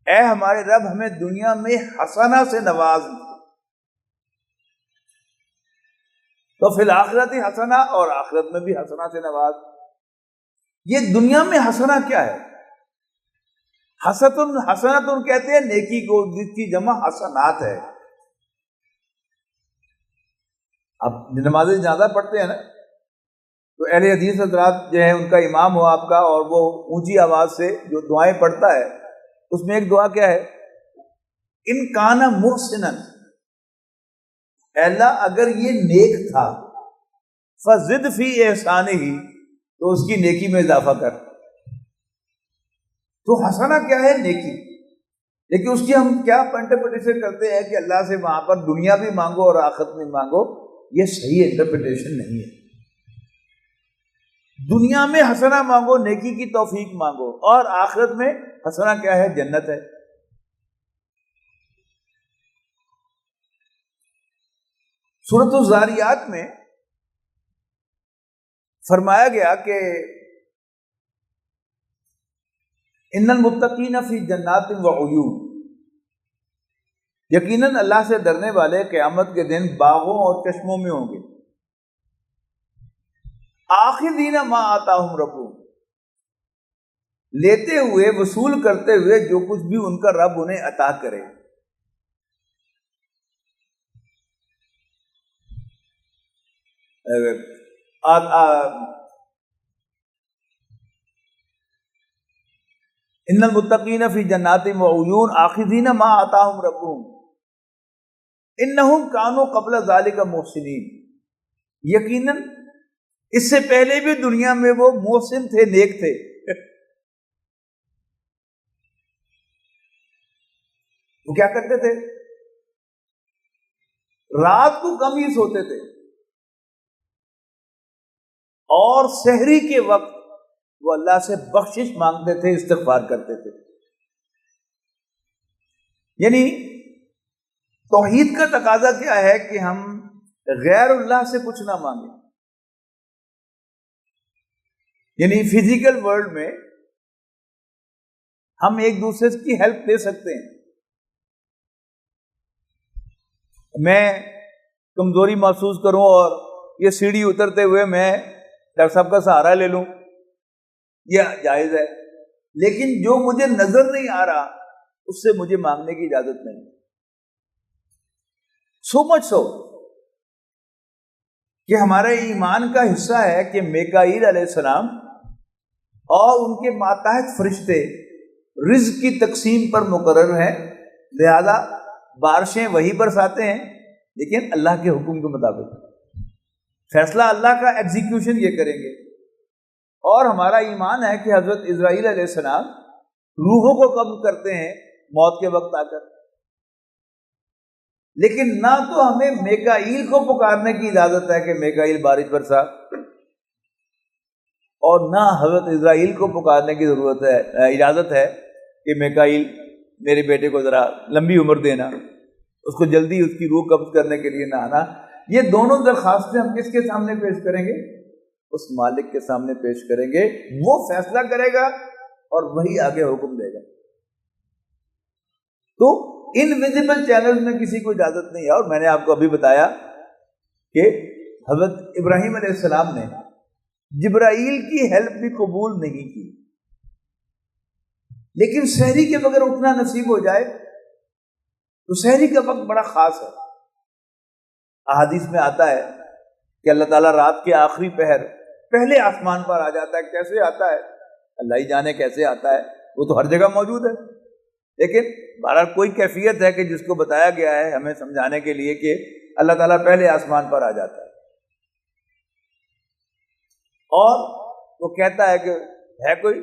اے ہمارے رب ہمیں دنیا میں حسنہ سے نواز. تو فی الآخرت حسنہ، اور آخرت میں بھی حسنہ سے نواز. یہ دنیا میں حسنہ کیا ہے؟ حسنۃ کہتے ہیں نیکی کو، جس کی جمع حسنات ہے. اب نماز جنازہ پڑھتے ہیں نا، تو اہل حدیث حضرات جو ہے ان کا امام ہو آپ کا، اور وہ اونچی آواز سے جو دعائیں پڑھتا ہے، اس میں ایک دعا کیا ہے؟ ان کان محسنا، اے اللہ اگر یہ نیک تھا فزد فی احسانہ، تو اس کی نیکی میں اضافہ کر۔ تو حسنہ کیا ہے؟ نیکی۔ لیکن اس کی ہم کیا انٹرپریٹیشن کرتے ہیں کہ اللہ سے وہاں پر دنیا بھی مانگو اور آخرت میں مانگو، یہ صحیح انٹرپریٹیشن نہیں ہے۔ دنیا میں حسنہ مانگو، نیکی کی توفیق مانگو، اور آخرت میں حسنہ کیا ہے؟ جنت ہے۔ سورۃ الذاریات میں فرمایا گیا کہ ان المتقین فی جنات و عیون، یقیناً اللہ سے ڈرنے والے قیامت کے دن باغوں اور چشموں میں ہوں گے۔ آخذین ما آتاہم ربہم، لیتے ہوئے، وصول کرتے ہوئے جو کچھ بھی ان کا رب انہیں عطا کرے۔ ان المتقین فی جنات و عیون آخذین ما آتاہم ربہم انہم کانوا قبل ذلک محسنین، یقیناً اس سے پہلے بھی دنیا میں وہ محسن تھے، نیک تھے۔ وہ کیا کرتے تھے؟ رات کو کم ہی سوتے تھے، اور سحری کے وقت وہ اللہ سے بخشش مانگتے تھے، استغفار کرتے تھے۔ یعنی توحید کا تقاضا کیا ہے کہ ہم غیر اللہ سے کچھ نہ مانگیں۔ یعنی فزیکل ورلڈ میں ہم ایک دوسرے کی ہیلپ لے سکتے ہیں۔ میں کمزوری محسوس کروں اور یہ سیڑھی اترتے ہوئے میں ڈاکٹر صاحب کا سہارا لے لوں، یہ جائز ہے، لیکن جو مجھے نظر نہیں آ رہا اس سے مجھے مانگنے کی اجازت نہیں۔ سو مچ سو کہ ہمارے ایمان کا حصہ ہے کہ میکائیل علیہ السلام اور ان کے ماتحت فرشتے رزق کی تقسیم پر مقرر ہیں، لہذا بارشیں وہی برساتے ہیں، لیکن اللہ کے حکم کے مطابق۔ فیصلہ اللہ کا، ایگزیکیوشن یہ کریں گے۔ اور ہمارا ایمان ہے کہ حضرت اسرائیل علیہ السلام روحوں کو قبض کرتے ہیں موت کے وقت آ کر، لیکن نہ تو ہمیں میکائیل کو پکارنے کی اجازت ہے کہ میکائیل بارش برسا، اور نہ حضرت اسرائیل کو پکارنے کی ضرورت ہے، اجازت ہے کہ میکائیل میرے بیٹے کو ذرا لمبی عمر دینا، اس کو جلدی اس کی روح قبض کرنے کے لیے نہ آنا۔ یہ دونوں درخواستیں ہم کس کے سامنے پیش کریں گے؟ اس مالک کے سامنے پیش کریں گے، وہ فیصلہ کرے گا اور وہی آگے حکم دے گا۔ تو انویزیبل چینل میں کسی کو اجازت نہیں ہے۔ اور میں نے آپ کو ابھی بتایا کہ حضرت ابراہیم علیہ السلام نے جبرائیل کی ہیلپ بھی قبول نہیں کی، لیکن سحری کے بغیر اٹھنا نصیب ہو جائے تو سحری کا وقت بڑا خاص ہے۔ احادیث میں آتا ہے کہ اللہ تعالیٰ رات کے آخری پہر پہلے آسمان پر آ جاتا ہے۔ کیسے آتا ہے اللہ ہی جانے، کیسے آتا ہے، وہ تو ہر جگہ موجود ہے، لیکن بہرحال کوئی کیفیت ہے کہ جس کو بتایا گیا ہے ہمیں سمجھانے کے لیے کہ اللہ تعالیٰ پہلے آسمان پر آ جاتا ہے، اور وہ کہتا ہے کہ ہے کوئی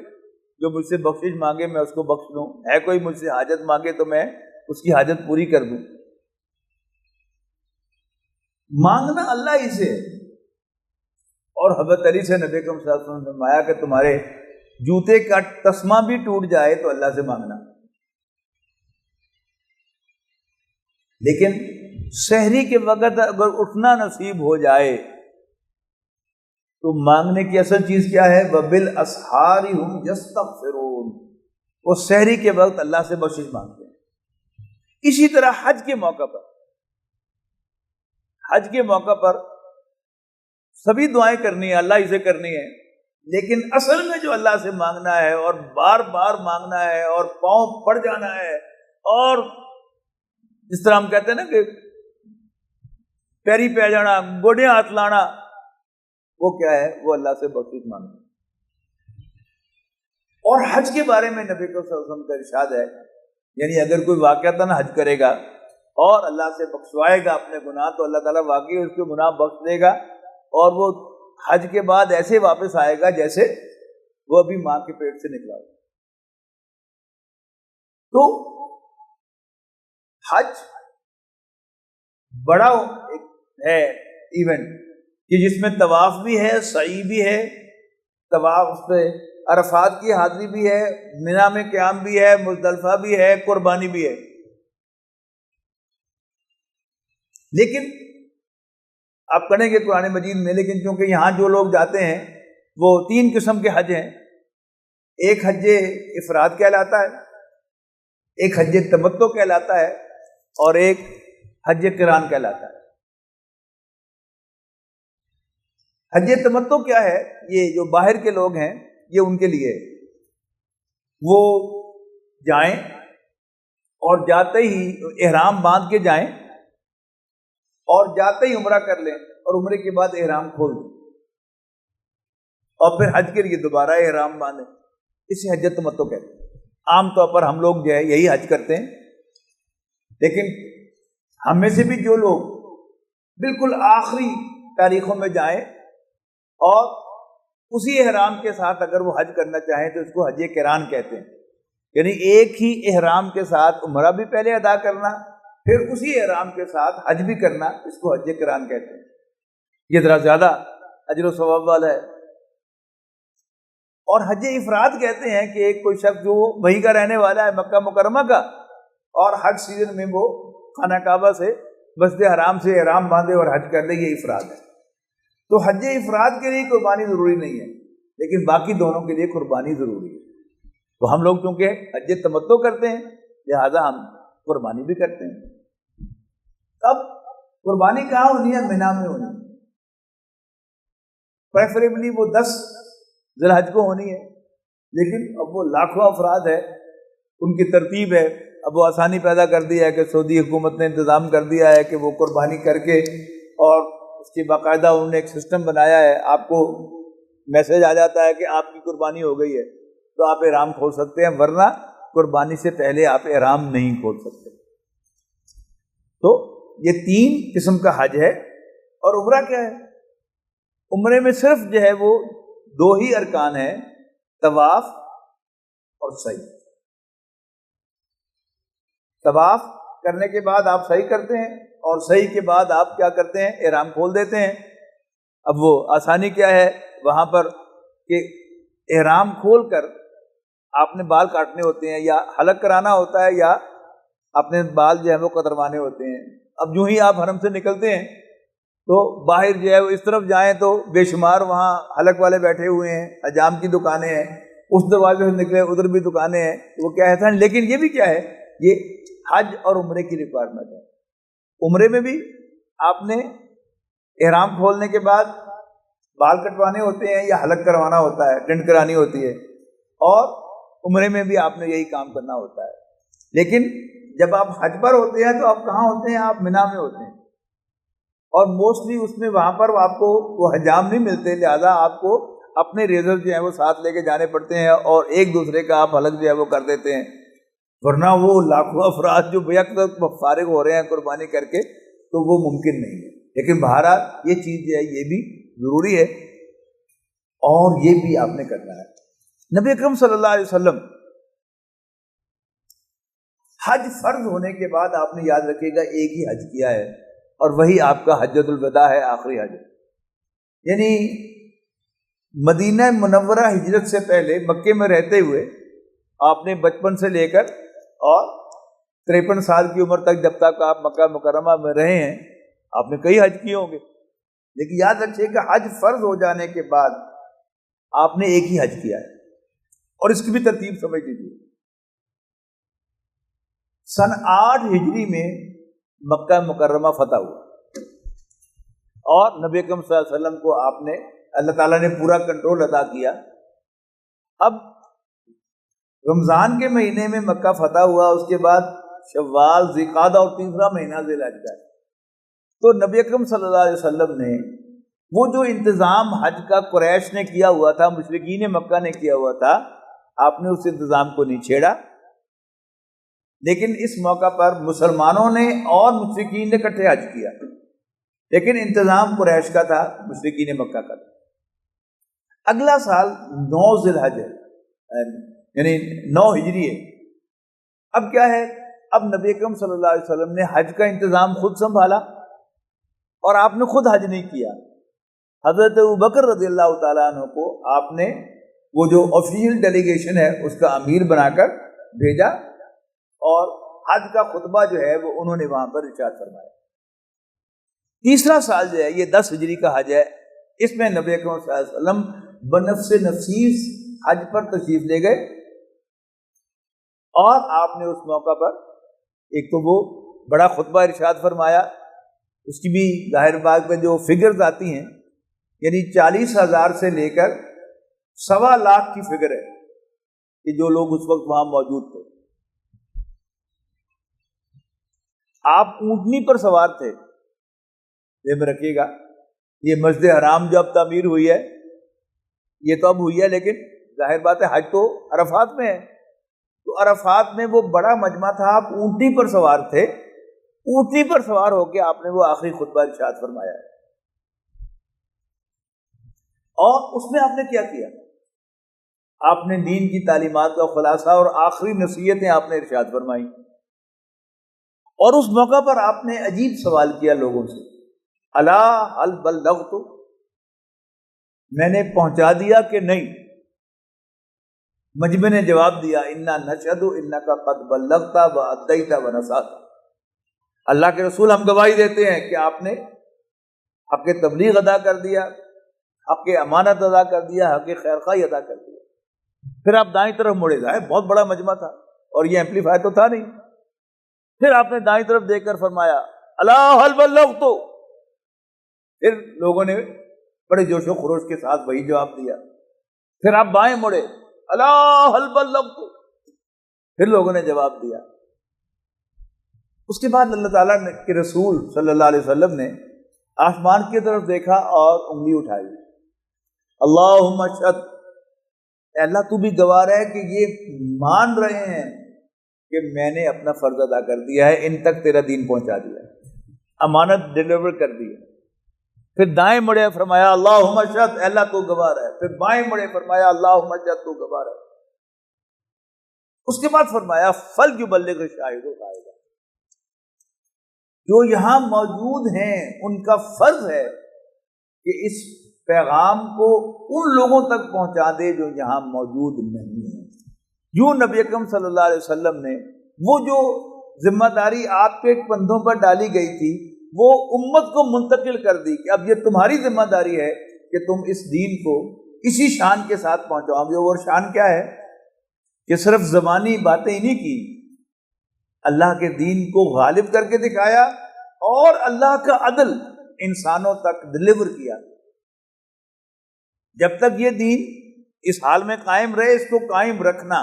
جو مجھ سے بخشش مانگے میں اس کو بخش دوں، ہے کوئی مجھ سے حاجت مانگے تو میں اس کی حاجت پوری کر دوں۔ مانگنا اللہ ہی سے ہے۔ اور حضرت علی سے نبی اکرم صلی اللہ علیہ وسلم نے فرمایا کہ تمہارے جوتے کا تسمہ بھی ٹوٹ جائے تو اللہ سے مانگنا، لیکن سحری کے وقت اگر اٹھنا نصیب ہو جائے تو مانگنے کی اصل چیز کیا ہے؟ وَبِالْأَسْحَارِ هُمْ يَسْتَغْفِرُونَ، وہ سحری کے وقت اللہ سے بخشش مانگتے ہیں۔ اسی طرح حج کے موقع پر، حج کے موقع پر سبھی دعائیں کرنی ہے، اللہ ہی سے کرنی ہے، لیکن اصل میں جو اللہ سے مانگنا ہے اور بار بار مانگنا ہے اور پاؤں پڑ جانا ہے، اور جس طرح ہم کہتے ہیں نا کہ پیری پہ جانا، گوڈیاں ہاتھ لانا، وہ کیا ہے؟ وہ اللہ سے بخشش مانگنا۔ اور حج کے بارے میں نبی صلی اللہ علیہ وسلم کا ارشاد ہے، یعنی اگر کوئی واقعتاً حج کرے گا اور اللہ سے بخشوائے گا اپنے گناہ تو اللہ تعالیٰ واقعی اس کے گناہ بخش دے گا، اور وہ حج کے بعد ایسے واپس آئے گا جیسے وہ ابھی ماں کے پیٹ سے نکلا ہو۔ تو حج بڑا ایک ہے ایونٹ کہ جس میں طواف بھی ہے، سعی بھی ہے، طواف پہ عرفات کی حاضری بھی ہے، منا میں قیام بھی ہے، مزدلفہ بھی ہے، قربانی بھی ہے۔ لیکن آپ پڑھیں گے قرآن مجید میں، لیکن چونکہ یہاں جو لوگ جاتے ہیں وہ 3 قسم کے حج ہیں۔ ایک حج افراد کہلاتا ہے، ایک حج تمتع کہلاتا ہے، اور ایک حج قران کہلاتا ہے۔ حج تمتع کیا ہے؟ یہ جو باہر کے لوگ ہیں یہ ان کے لیے وہ جائیں اور جاتے ہی احرام باندھ کے جائیں اور جاتے ہی عمرہ کر لیں اور عمرے کے بعد احرام کھول دیں اور پھر حج کے لیے دوبارہ احرام باندھیں۔ اسے حج تمتع کہتے ہیں۔ عام طور پر ہم لوگ جو ہے یہی حج کرتے ہیں، لیکن ہم میں سے بھی جو لوگ بالکل آخری تاریخوں میں جائیں اور اسی احرام کے ساتھ اگر وہ حج کرنا چاہیں تو اس کو حج قران کہتے ہیں، یعنی ایک ہی احرام کے ساتھ عمرہ بھی پہلے ادا کرنا، پھر اسی احرام کے ساتھ حج بھی کرنا، اس کو حج قران کہتے ہیں۔ یہ ذرا زیادہ اجر و ثواب والا ہے۔ اور حج افراد کہتے ہیں کہ ایک کوئی شخص جو وہیں کا رہنے والا ہے مکہ مکرمہ کا، اور حج سیزن میں وہ خانہ کعبہ سے مسجد حرام سے احرام باندھے اور حج کر لے، یہ افراد ہے۔ تو حج افراد کے لیے قربانی ضروری نہیں ہے، لیکن باقی دونوں کے لیے قربانی ضروری ہے۔ تو ہم لوگ چونکہ حج تمتع کرتے ہیں لہذا ہم قربانی بھی کرتے ہیں۔ اب قربانی کہاں ہونی ہے؟ مینا میں ہونی ہے، پریفریبلی وہ 10 ذی الحج کو ہونی ہے، لیکن اب وہ لاکھوں افراد ہے، ان کی ترتیب ہے، اب وہ آسانی پیدا کر دی ہے کہ سعودی حکومت نے انتظام کر دیا ہے کہ وہ قربانی کر کے، اور اس کی باقاعدہ انہوں نے ایک سسٹم بنایا ہے، آپ کو میسج آ جاتا ہے کہ آپ کی قربانی ہو گئی ہے تو آپ احرام کھول سکتے ہیں، ورنہ قربانی سے پہلے آپ احرام نہیں کھول سکتے۔ تو یہ 3 قسم کا حج ہے۔ اور عمرہ کیا ہے؟ عمرے میں صرف جو ہے وہ 2 ہی ارکان ہیں، طواف اور سعی۔ طواف کرنے کے بعد آپ سعی کرتے ہیں، اور سعی کے بعد آپ کیا کرتے ہیں؟ احرام کھول دیتے ہیں۔ اب وہ آسانی کیا ہے وہاں پر کہ احرام کھول کر آپ نے بال کاٹنے ہوتے ہیں یا حلق کرانا ہوتا ہے یا اپنے بال جو ہے وہ قطروانے ہوتے ہیں۔ اب جو ہی آپ حرم سے نکلتے ہیں تو باہر جو ہے وہ اس طرف جائیں تو بے شمار وہاں حلق والے بیٹھے ہوئے ہیں، حجام کی دکانیں ہیں، اس دروازے سے نکلے ادھر بھی دکانیں ہیں، وہ کیا ہے۔ لیکن یہ بھی کیا ہے، یہ حج اور عمرے کی ریکوائرمنٹ ہے۔ عمرے میں بھی آپ نے احرام کھولنے کے بعد بال کٹوانے ہوتے ہیں یا حلق کروانا ہوتا ہے، ٹنڈ کرانی ہوتی ہے، اور عمرے میں بھی آپ نے یہی کام کرنا ہوتا ہے۔ لیکن جب آپ حج پر ہوتے ہیں تو آپ کہاں ہوتے ہیں؟ آپ مینا میں ہوتے ہیں، اور موسٹلی اس میں وہاں پر آپ کو وہ حجام نہیں ملتے، لہذا آپ کو اپنے ریزر جو ہیں وہ ساتھ لے کے جانے پڑتے ہیں اور ایک دوسرے کا آپ حلق جو ہے وہ کر دیتے ہیں، ورنہ وہ لاکھوں افراد جو بیک وقت فارغ ہو رہے ہیں قربانی کر کے تو وہ ممکن نہیں ہے۔ لیکن بہرحال یہ چیز جو ہے یہ بھی ضروری ہے اور یہ بھی آپ نے کرنا ہے۔ نبی اکرم صلی اللہ علیہ وسلم حج فرض ہونے کے بعد آپ نے یاد رکھے گا ایک ہی حج کیا ہے، اور وہی آپ کا حجۃ الوداع ہے، آخری حج۔ یعنی مدینہ منورہ ہجرت سے پہلے مکے میں رہتے ہوئے آپ نے بچپن سے لے کر اور 53 سال کی عمر تک جب تک آپ مکہ مکرمہ میں رہے ہیں آپ نے کئی حج کیے ہوں گے، لیکن یاد رکھیے کہ حج فرض ہو جانے کے بعد آپ نے ایک ہی حج کیا ہے، اور اس کی بھی ترتیب سمجھ لیجیے۔ سن 8 ہجری میں مکہ مکرمہ فتح ہوا، اور نبی اکرم صلی اللہ علیہ وسلم کو آپ نے اللہ تعالیٰ نے پورا کنٹرول عطا کیا۔ اب رمضان کے مہینے میں مکہ فتح ہوا، اس کے بعد شوال، ذوالقعدہ اور تیسرا مہینہ ذی الحجہ ہے۔ تو نبی اکرم صلی اللہ علیہ وسلم نے وہ جو انتظام حج کا قریش نے کیا ہوا تھا، مشرکین مکہ نے کیا ہوا تھا، آپ نے اس انتظام کو نہیں چھیڑا، لیکن اس موقع پر مسلمانوں نے اور مشرکین نے اکٹھے حج کیا، لیکن انتظام قریش کا تھا، مشرکین مکہ کا تھا۔ اگلا سال 9 ذی الحج ہے، یعنی 9 ہجری ہے۔ اب کیا ہے، اب نبی اکرم صلی اللہ علیہ وسلم نے حج کا انتظام خود سنبھالا، اور آپ نے خود حج نہیں کیا۔ حضرت ابوبکر رضی اللہ تعالیٰ عنہ کو آپ نے وہ جو آفیشیل ڈیلیگیشن ہے اس کا امیر بنا کر بھیجا، اور حج کا خطبہ جو ہے وہ انہوں نے وہاں پر ارشاد فرمایا۔ تیسرا سال جو ہے یہ 10 ہجری کا حج ہے، اس میں نبی اکرم صلی اللہ علیہ وسلم بنفس نفیس حج پر تشریف لے گئے، اور آپ نے اس موقع پر ایک تو وہ بڑا خطبہ ارشاد فرمایا، اس کی بھی ظاہر بات میں جو فگرز آتی ہیں، یعنی 40,000 سے لے کر 1.25 لاکھ کی فگر ہے کہ جو لوگ اس وقت وہاں موجود تھے۔ آپ اونٹنی پر سوار تھے، ذہن میں رکھیے گا، یہ مسجد حرام جو اب تعمیر ہوئی ہے یہ تو اب ہوئی ہے، لیکن ظاہر بات ہے حج تو عرفات میں ہے، تو عرفات میں وہ بڑا مجمع تھا، آپ اونٹنی پر سوار تھے، اونٹنی پر سوار ہو کے آپ نے وہ آخری خطبہ ارشاد فرمایا ہے۔ اور اس میں آپ نے کیا کیا؟ آپ نے دین کی تعلیمات کا خلاصہ اور آخری نصیحتیں آپ نے ارشاد فرمائی، اور اس موقع پر آپ نے عجیب سوال کیا لوگوں سے، الا هل بلغت، میں نے پہنچا دیا کہ نہیں؟ مجمع نے جواب دیا، انا نشہد انک قد بلغت وادیت ونصحت، اللہ کے رسول ہم گواہی دیتے ہیں کہ آپ نے حق تبلیغ ادا کر دیا، حق امانت ادا کر دیا، حق خیرخواہی ادا کر دیا۔ پھر آپ دائیں طرف مڑے جائے، بہت بڑا مجمع تھا اور یہ ایمپلیفائر تو تھا نہیں، پھر آپ نے دائیں طرف دیکھ کر فرمایا الا هل بلغت، پھر لوگوں نے بڑے جوش و خروش کے ساتھ وہی جواب دیا۔ پھر آپ بائیں مڑے، الا هل بلغت، پھر لوگوں نے جواب دیا۔ اس کے بعد اللہ تعالیٰ کے رسول صلی اللہ علیہ وسلم نے آسمان کی طرف دیکھا اور انگلی اٹھائی، اللہم اشہد، اے اللہ تو بھی گواہ ہے کہ یہ مان رہے ہیں کہ میں نے اپنا فرض ادا کر دیا ہے، ان تک تیرا دین پہنچا دیا ہے، امانت ڈیلیور کر دی ہے۔ پھر دائیں مڑے فرمایا اللہم اشہد، اے اللہ تو گواہ ہے۔ پھر بائیں مڑے فرمایا اللہم اشہد، تو گواہ ہے۔ اس کے بعد فرمایا فلیبلغ الشاہد الغائب، جو یہاں موجود ہیں ان کا فرض ہے کہ اس پیغام کو ان لوگوں تک پہنچا دے جو یہاں موجود نہیں ہیں۔ یوں نبی اکرم صلی اللہ علیہ وسلم نے وہ جو ذمہ داری آپ کے کندھوں پر ڈالی گئی تھی وہ امت کو منتقل کر دی کہ اب یہ تمہاری ذمہ داری ہے کہ تم اس دین کو اسی شان کے ساتھ پہنچاؤ گے۔ اور شان کیا ہے کہ صرف زبانی باتیں ہی نہیں کی، اللہ کے دین کو غالب کر کے دکھایا اور اللہ کا عدل انسانوں تک ڈلیور کیا۔ جب تک یہ دین اس حال میں قائم رہے، اس کو قائم رکھنا،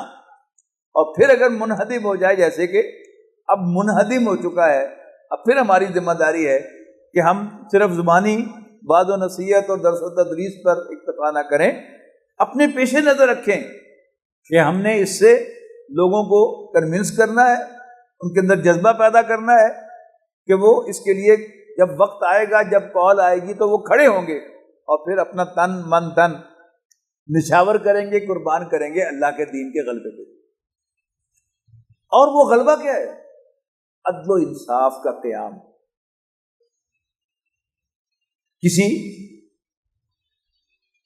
اور پھر اگر منہدم ہو جائے، جیسے کہ اب منہدم ہو چکا ہے، اب پھر ہماری ذمہ داری ہے کہ ہم صرف زبانی وعظ و نصیحت اور درس و تدریس پر اکتفا نہ کریں، اپنے پیش نظر رکھیں کہ ہم نے اس سے لوگوں کو کنونس کرنا ہے، ان کے اندر جذبہ پیدا کرنا ہے کہ وہ اس کے لیے جب وقت آئے گا، جب کال آئے گی تو وہ کھڑے ہوں گے اور پھر اپنا تن من دھن نشاور کریں گے، قربان کریں گے اللہ کے دین کے غلبے پہ۔ اور وہ غلبہ کیا ہے؟ عدل و انصاف کا قیام۔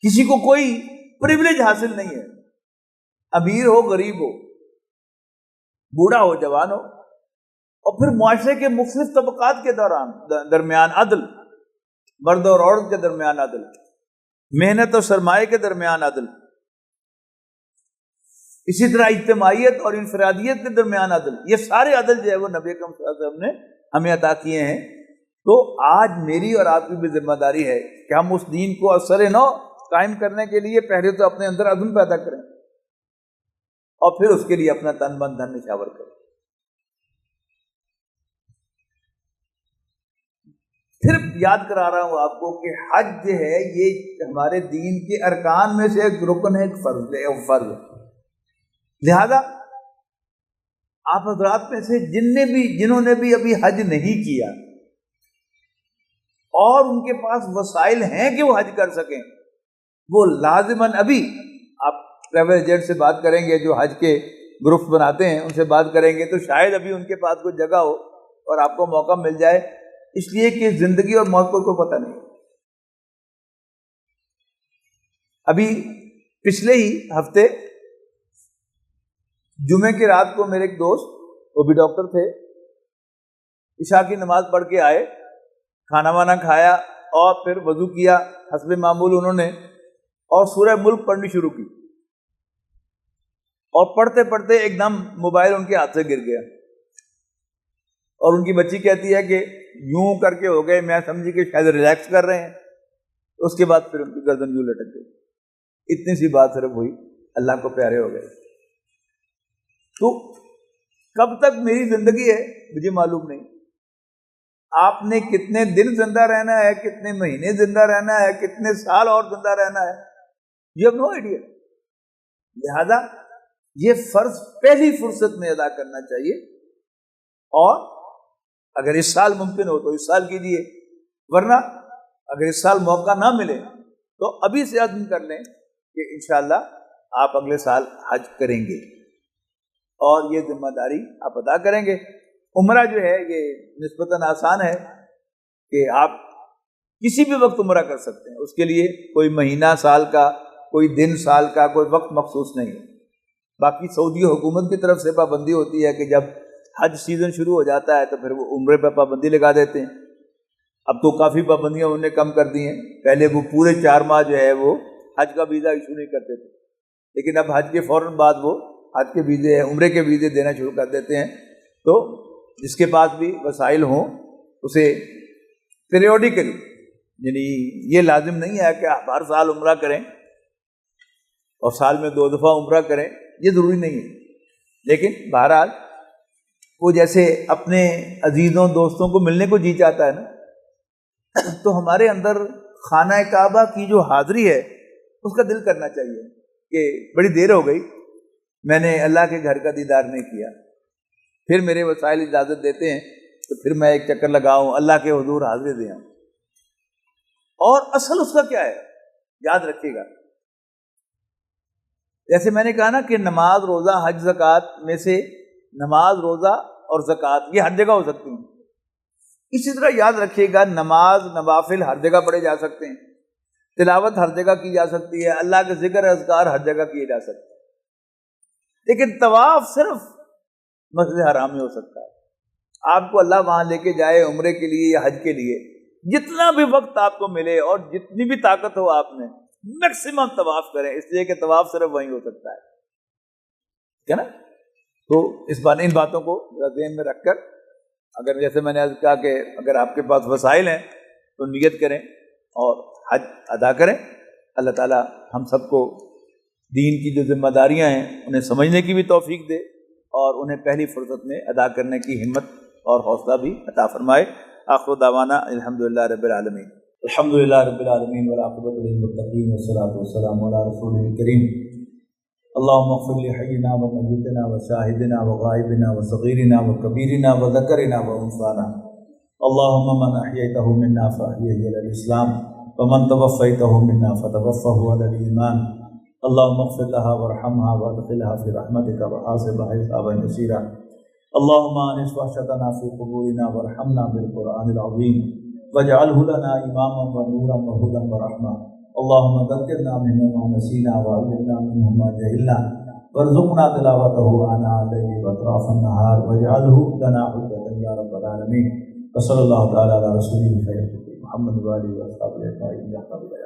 کسی کو کوئی پریویلیج حاصل نہیں ہے، امیر ہو غریب ہو، بوڑھا ہو جوان ہو، اور پھر معاشرے کے مختلف طبقات کے درمیان عدل، مرد اور عورت کے درمیان عدل، محنت اور سرمایہ کے درمیان عدل، اسی طرح اجتماعیت اور انفرادیت کے درمیان عدل، یہ سارے عدل جو ہے وہ نبی اکرم صلی اللہ علیہ وسلم نے ہمیں عطا کیے ہیں۔ تو آج میری اور آپ کی بھی ذمہ داری ہے کہ ہم اس دین کو اثر نو قائم کرنے کے لیے پہلے تو اپنے اندر عزم پیدا کریں اور پھر اس کے لیے اپنا تن من دھن نشاور کریں۔ پھر یاد کرا رہا ہوں آپ کو کہ حج جو ہے یہ ہمارے دین کے ارکان میں سے ایک رکن ہے، ایک فرض ہے۔ لہذا آپ حضرات میں سے جنہوں نے بھی ابھی حج نہیں کیا اور ان کے پاس وسائل ہیں کہ وہ حج کر سکیں، وہ لازماً ابھی آپ ٹریول ایجنٹ سے بات کریں گے، جو حج کے گروپس بناتے ہیں ان سے بات کریں گے تو شاید ابھی ان کے پاس کوئی جگہ ہو اور آپ کو موقع مل جائے، اس لیے کہ زندگی اور موت کو کوئی پتہ نہیں۔ ابھی پچھلے ہی ہفتے جمعے کی رات کو میرے ایک دوست، وہ بھی ڈاکٹر تھے، عشاء کی نماز پڑھ کے آئے، کھانا وانا کھایا اور پھر وضو کیا حسب معمول انہوں نے، اور سورہ ملک پڑھنی شروع کی، اور پڑھتے پڑھتے ایک دم موبائل ان کے ہاتھ سے گر گیا، اور ان کی بچی کہتی ہے کہ یوں کر کے ہو گئے، میں سمجھی کہ شاید ریلیکس کر رہے ہیں، اس کے بعد پھر ان کی گردن یوں لٹک گئی۔ اتنی سی بات صرف ہوئی، اللہ کو پیارے ہو گئے۔ تو کب تک میری زندگی ہے مجھے معلوم نہیں، آپ نے کتنے دن زندہ رہنا ہے، کتنے مہینے زندہ رہنا ہے، کتنے سال اور زندہ رہنا ہے، یہ اب نو آئیڈیا۔ لہذا یہ فرض پہلی فرصت میں ادا کرنا چاہیے، اور اگر اس سال ممکن ہو تو اس سال کیجیے، ورنہ اگر اس سال موقع نہ ملے تو ابھی سے عزم کر لیں کہ انشاءاللہ آپ اگلے سال حج کریں گے، اور یہ ذمہ داری آپ ادا کریں گے۔ عمرہ جو ہے یہ نسبتاً آسان ہے کہ آپ کسی بھی وقت عمرہ کر سکتے ہیں، اس کے لیے کوئی مہینہ سال کا، کوئی دن سال کا، کوئی وقت مخصوص نہیں ہے۔ باقی سعودی حکومت کی طرف سے پابندی ہوتی ہے کہ جب حج سیزن شروع ہو جاتا ہے تو پھر وہ عمرے پہ پابندی لگا دیتے ہیں۔ اب تو کافی پابندیاں انہوں نے کم کر دی ہیں، پہلے وہ پورے 4 ماہ جو ہے وہ حج کا ویزا ایشو نہیں کرتے تھے، لیکن اب حج کے فوراً بعد وہ حج کے ویزے، عمرے کے ویزے دینا شروع کر دیتے ہیں۔ تو جس کے پاس بھی وسائل ہوں اسے پیریوڈیکلی، یعنی یہ لازم نہیں ہے کہ آپ ہر سال عمرہ کریں اور سال میں 2 دفعہ عمرہ کریں، یہ ضروری نہیں ہے، لیکن بہرحال وہ جیسے اپنے عزیزوں دوستوں کو ملنے کو جی چاہتا ہے نا، تو ہمارے اندر خانہ کعبہ کی جو حاضری ہے اس کا دل کرنا چاہیے کہ بڑی دیر ہو گئی، میں نے اللہ کے گھر کا دیدار نہیں کیا، پھر میرے وسائل اجازت دیتے ہیں تو پھر میں ایک چکر لگاؤں، اللہ کے حضور حاضری دے آؤں۔ اور اصل اس کا کیا ہے یاد رکھیے گا، جیسے میں نے کہا نا کہ نماز، روزہ، حج، زکوٰۃ میں سے نماز، روزہ اور زکوٰۃ یہ ہر جگہ ہو سکتی ہیں، اسی طرح یاد رکھیے گا نماز، نوافل ہر جگہ پڑھے جا سکتے ہیں، تلاوت ہر جگہ کی جا سکتی ہے، اللہ کے ذکر اذکار ہر جگہ کیے جا سکتے ہیں، لیکن طواف صرف مسجد حرام میں ہو سکتا ہے۔ آپ کو اللہ وہاں لے کے جائے عمرے کے لیے یا حج کے لیے، جتنا بھی وقت آپ کو ملے اور جتنی بھی طاقت ہو آپ میں میکسیمم طواف کریں، اس لیے کہ طواف صرف وہیں ہو سکتا ہے، ٹھیک ہے نا؟ تو ان باتوں کو ذہن میں رکھ کر، اگر جیسے میں نے عرض کہا کہ اگر آپ کے پاس وسائل ہیں تو نیت کریں اور حج ادا کریں۔ اللہ تعالی ہم سب کو دین کی جو ذمہ داریاں ہیں انہیں سمجھنے کی بھی توفیق دے اور انہیں پہلی فرصت میں ادا کرنے کی ہمت اور حوصلہ بھی عطا فرمائے۔ آخر دعوانا الحمدللہ رب العالمین، الحمدللہ رب العالمین والعاقبۃ للمتقین والصلاۃ والسلام علی رسول الکریم۔ اللهم اغفر لحينا وميتنا وشاهدنا وغائبنا وصغيرنا وكبيرنا وذكرنا وانثانا، اللهم من احييته منا فاحيه على الاسلام ومن توفيته منا فتوفه على الايمان، اللهم اغفر لها وارحمها وادخلها في رحمتك وحاسبها حسابا يسيرا، اللهم انس وحشتنا في قبورنا وارحمنا بالقرآن العظيم واجعله لنا اماما ونورا وهدى ورحمة، اللهم ذكرنا منه ما نسينا وعلمنا منه ما جهلنا وارزقنا تلاوته آناء الليل وأطراف النهار واجعله لنا حجة يا رب العالمين، وصلى الله تعالى على رسوله محمد وآله وصحبه أجمعين.